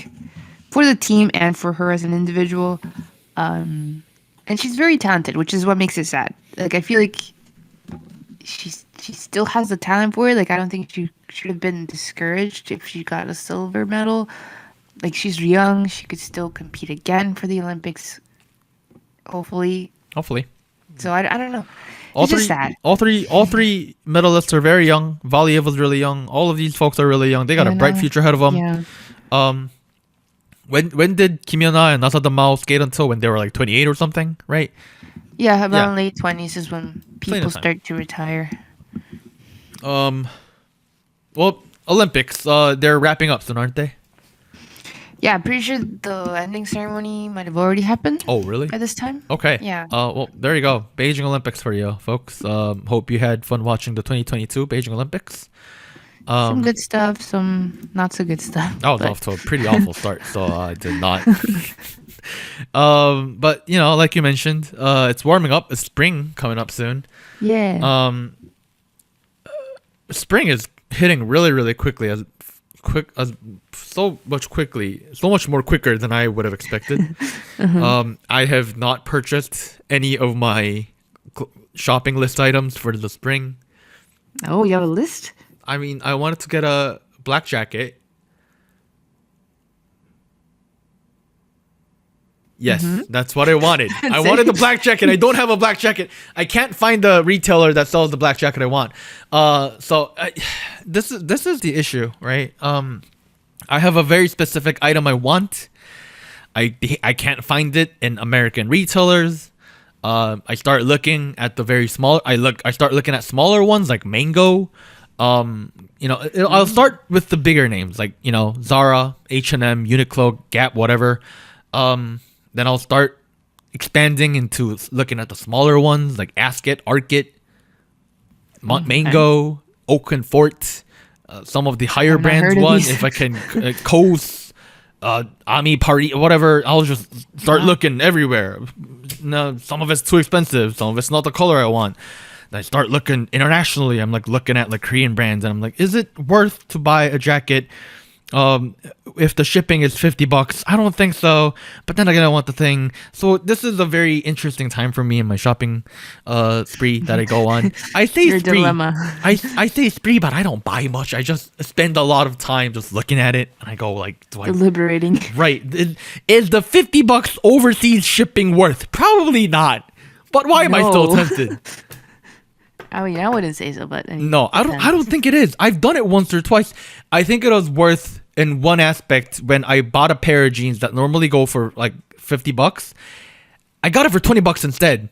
for the team and for her as an individual. And she's very talented, which is what makes it sad. Like I feel like she still has the talent for it. Like I don't think she should have been discouraged if she got a silver medal. Like she's young, she could still compete again for the Olympics. Hopefully. So I don't know. It's just sad. All three medalists are very young. Valieva's really young. All of these folks are really young. They got a bright future ahead of them. Yeah. When did Kim Yeona and Nasada Mao skate until when they were like 28 or something, right? Yeah, around late 20s is when people of time. start to retire. Well, Olympics, they're wrapping up soon, aren't they? Yeah, I'm pretty sure the ending ceremony might have already happened Oh, really? by this time. Okay. Yeah. Well, there you go. Beijing Olympics for you, folks. Hope you had fun watching the 2022 Beijing Olympics. Some good stuff, some not so good stuff. I was but- off to a pretty awful start, so I did not. But like you mentioned, it's warming up. It's spring coming up soon. Yeah. Spring is hitting really, really quickly. So much more quicker than I would have expected. I have not purchased any of my shopping list items for the spring. Oh, you have a list? I mean, I wanted to get a black jacket. Yes, that's what I wanted. I wanted the black jacket. I don't have a black jacket. I can't find the retailer that sells the black jacket I want. This is the issue, right? I have a very specific item I want. I can't find it in American retailers. I start looking at the very small. I start looking at smaller ones like Mango. I'll start with the bigger names like Zara, H&M, Uniqlo, Gap, whatever. Then I'll start expanding into looking at the smaller ones like Asket, Arket, Mango, Oak and Fort, some of the higher I've not brands heard of ones. these. If I can, Coast, Ami Party, whatever. I'll just start looking everywhere. No, some of it's too expensive. Some of it's not the color I want. Then I start looking internationally. I'm like looking at like Korean brands, and I'm like, is it worth to buy a jacket if the shipping is $50. I don't think so. But then again, I want the thing. So this is a very interesting time for me in my shopping spree that I go on. I say Your spree. dilemma. I say spree, but I don't buy much. I just spend a lot of time just looking at it, and I go like, do I Deliberating. right? Is the $50 overseas shipping worth? Probably not. But why am I still No. tempted? I mean, I wouldn't say so, but I mean, No, I don't think it is. I've done it once or twice. I think it was worth in one aspect when I bought a pair of jeans that normally go for like $50. I got it for $20 instead.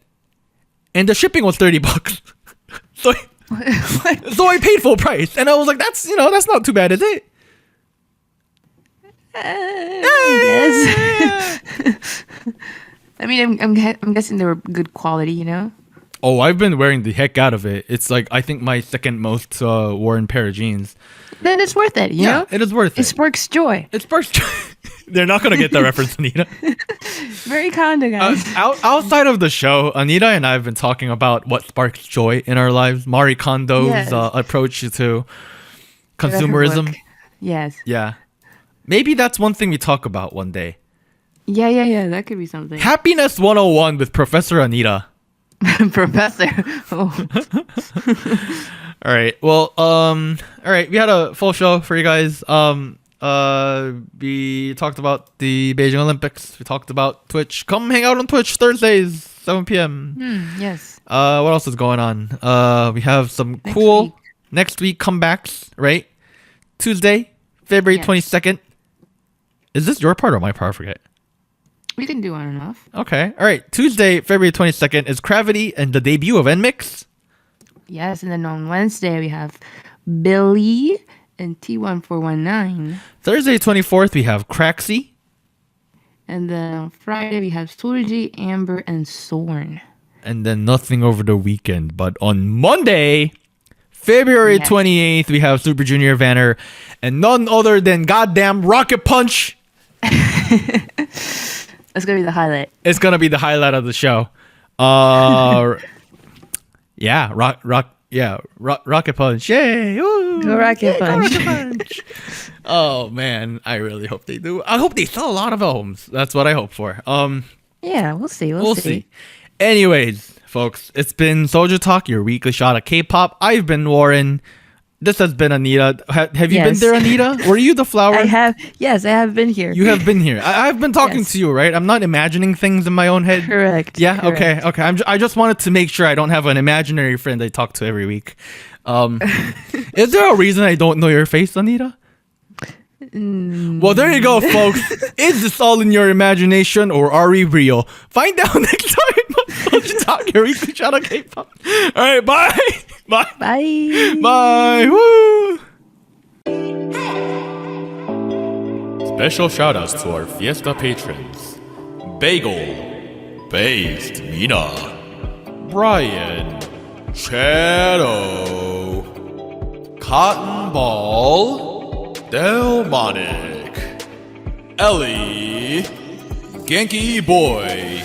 And the shipping was $30. So I paid full price. And I was like, that's not too bad, is it? Yes. I mean, I'm guessing they were good quality, you know. Oh, I've been wearing the heck out of it. It's like I think my second most worn pair of jeans. Then it's worth it, you know. It is worth It it. sparks joy. It's first. They're not gonna get the reference, Anita. Very kinda, guys. Outside of the show, Anita and I have been talking about what sparks joy in our lives. Marie Kondo's Yes. approach to Her consumerism. work. Yes. Yeah, maybe that's one thing we talk about one day. Yeah. That could be something. Happiness 101 with Professor Anita. Professor. Oh. All right. Well, all right. We had a full show for you guys. We talked about the Beijing Olympics. We talked about Twitch. Come hang out on Twitch Thursdays, 7 p.m. Yes. What else is going on? We have some Next cool week. next week comebacks, right? Tuesday, February Yes. 22nd. Is this your part or my part? I forget. We can do on and off. Okay. All right. Tuesday, February 22nd is Gravity and the debut of NMIX. Yes, and then on Wednesday we have Billy and T1419. Thursday, 24th, we have Craxy. And then on Friday we have Solji, Amber, and Sorn. And then nothing over the weekend. But on Monday, February Yes. 28th, we have Super Junior Vanner and none other than goddamn Rocket Punch. That's gonna be the highlight. It's gonna be the highlight of the show. Yeah, Rocket Punch. Yay! Woo! Go Rocket Punch. Rocket Punch. Oh man, I really hope they do. I hope they sell a lot of albums. That's what I hope for. Yeah, we'll see. We'll see. Anyways, folks, it's been SojuTalk, your weekly shot of K-pop. I've been Warren. This has been Anita. Have you been Yes. there, Anita? Were you the flower? I have. Yes, I have been here. You have been here. I've been talking Yes. to you, right? I'm not imagining things in my own head. Correct. Yeah. correct. Okay. I just wanted to make sure I don't have an imaginary friend I talk to every week. Is there a reason I don't know your face, Anita? Well, there you go, folks. Is this all in your imagination or are we real? Find out next time on SojuTalk, your weekly shot of K-pop. All right. Bye. Bye. Bye. Bye. Woo. Special shout outs to our Fiesta patrons: Bagel, Based, Mina, Brian, Shadow, Cotton Ball, Delmonic, Ellie, Genki Boy,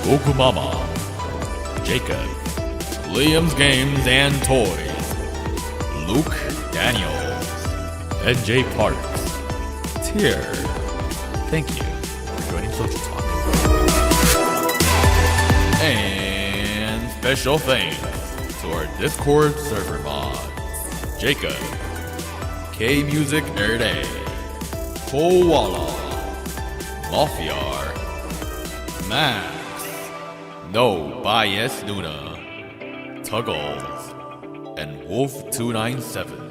Goku Mama, Jacob, Liam's Games and Toys, Luke Daniels, and Jay Parks. Tier, thank you for joining SojuTalk. And special thanks to our Discord server mods: Jacob, K Music Erde, Koala, Mafiar, Max, No Bias Luna, Tuggles, and Wolf297.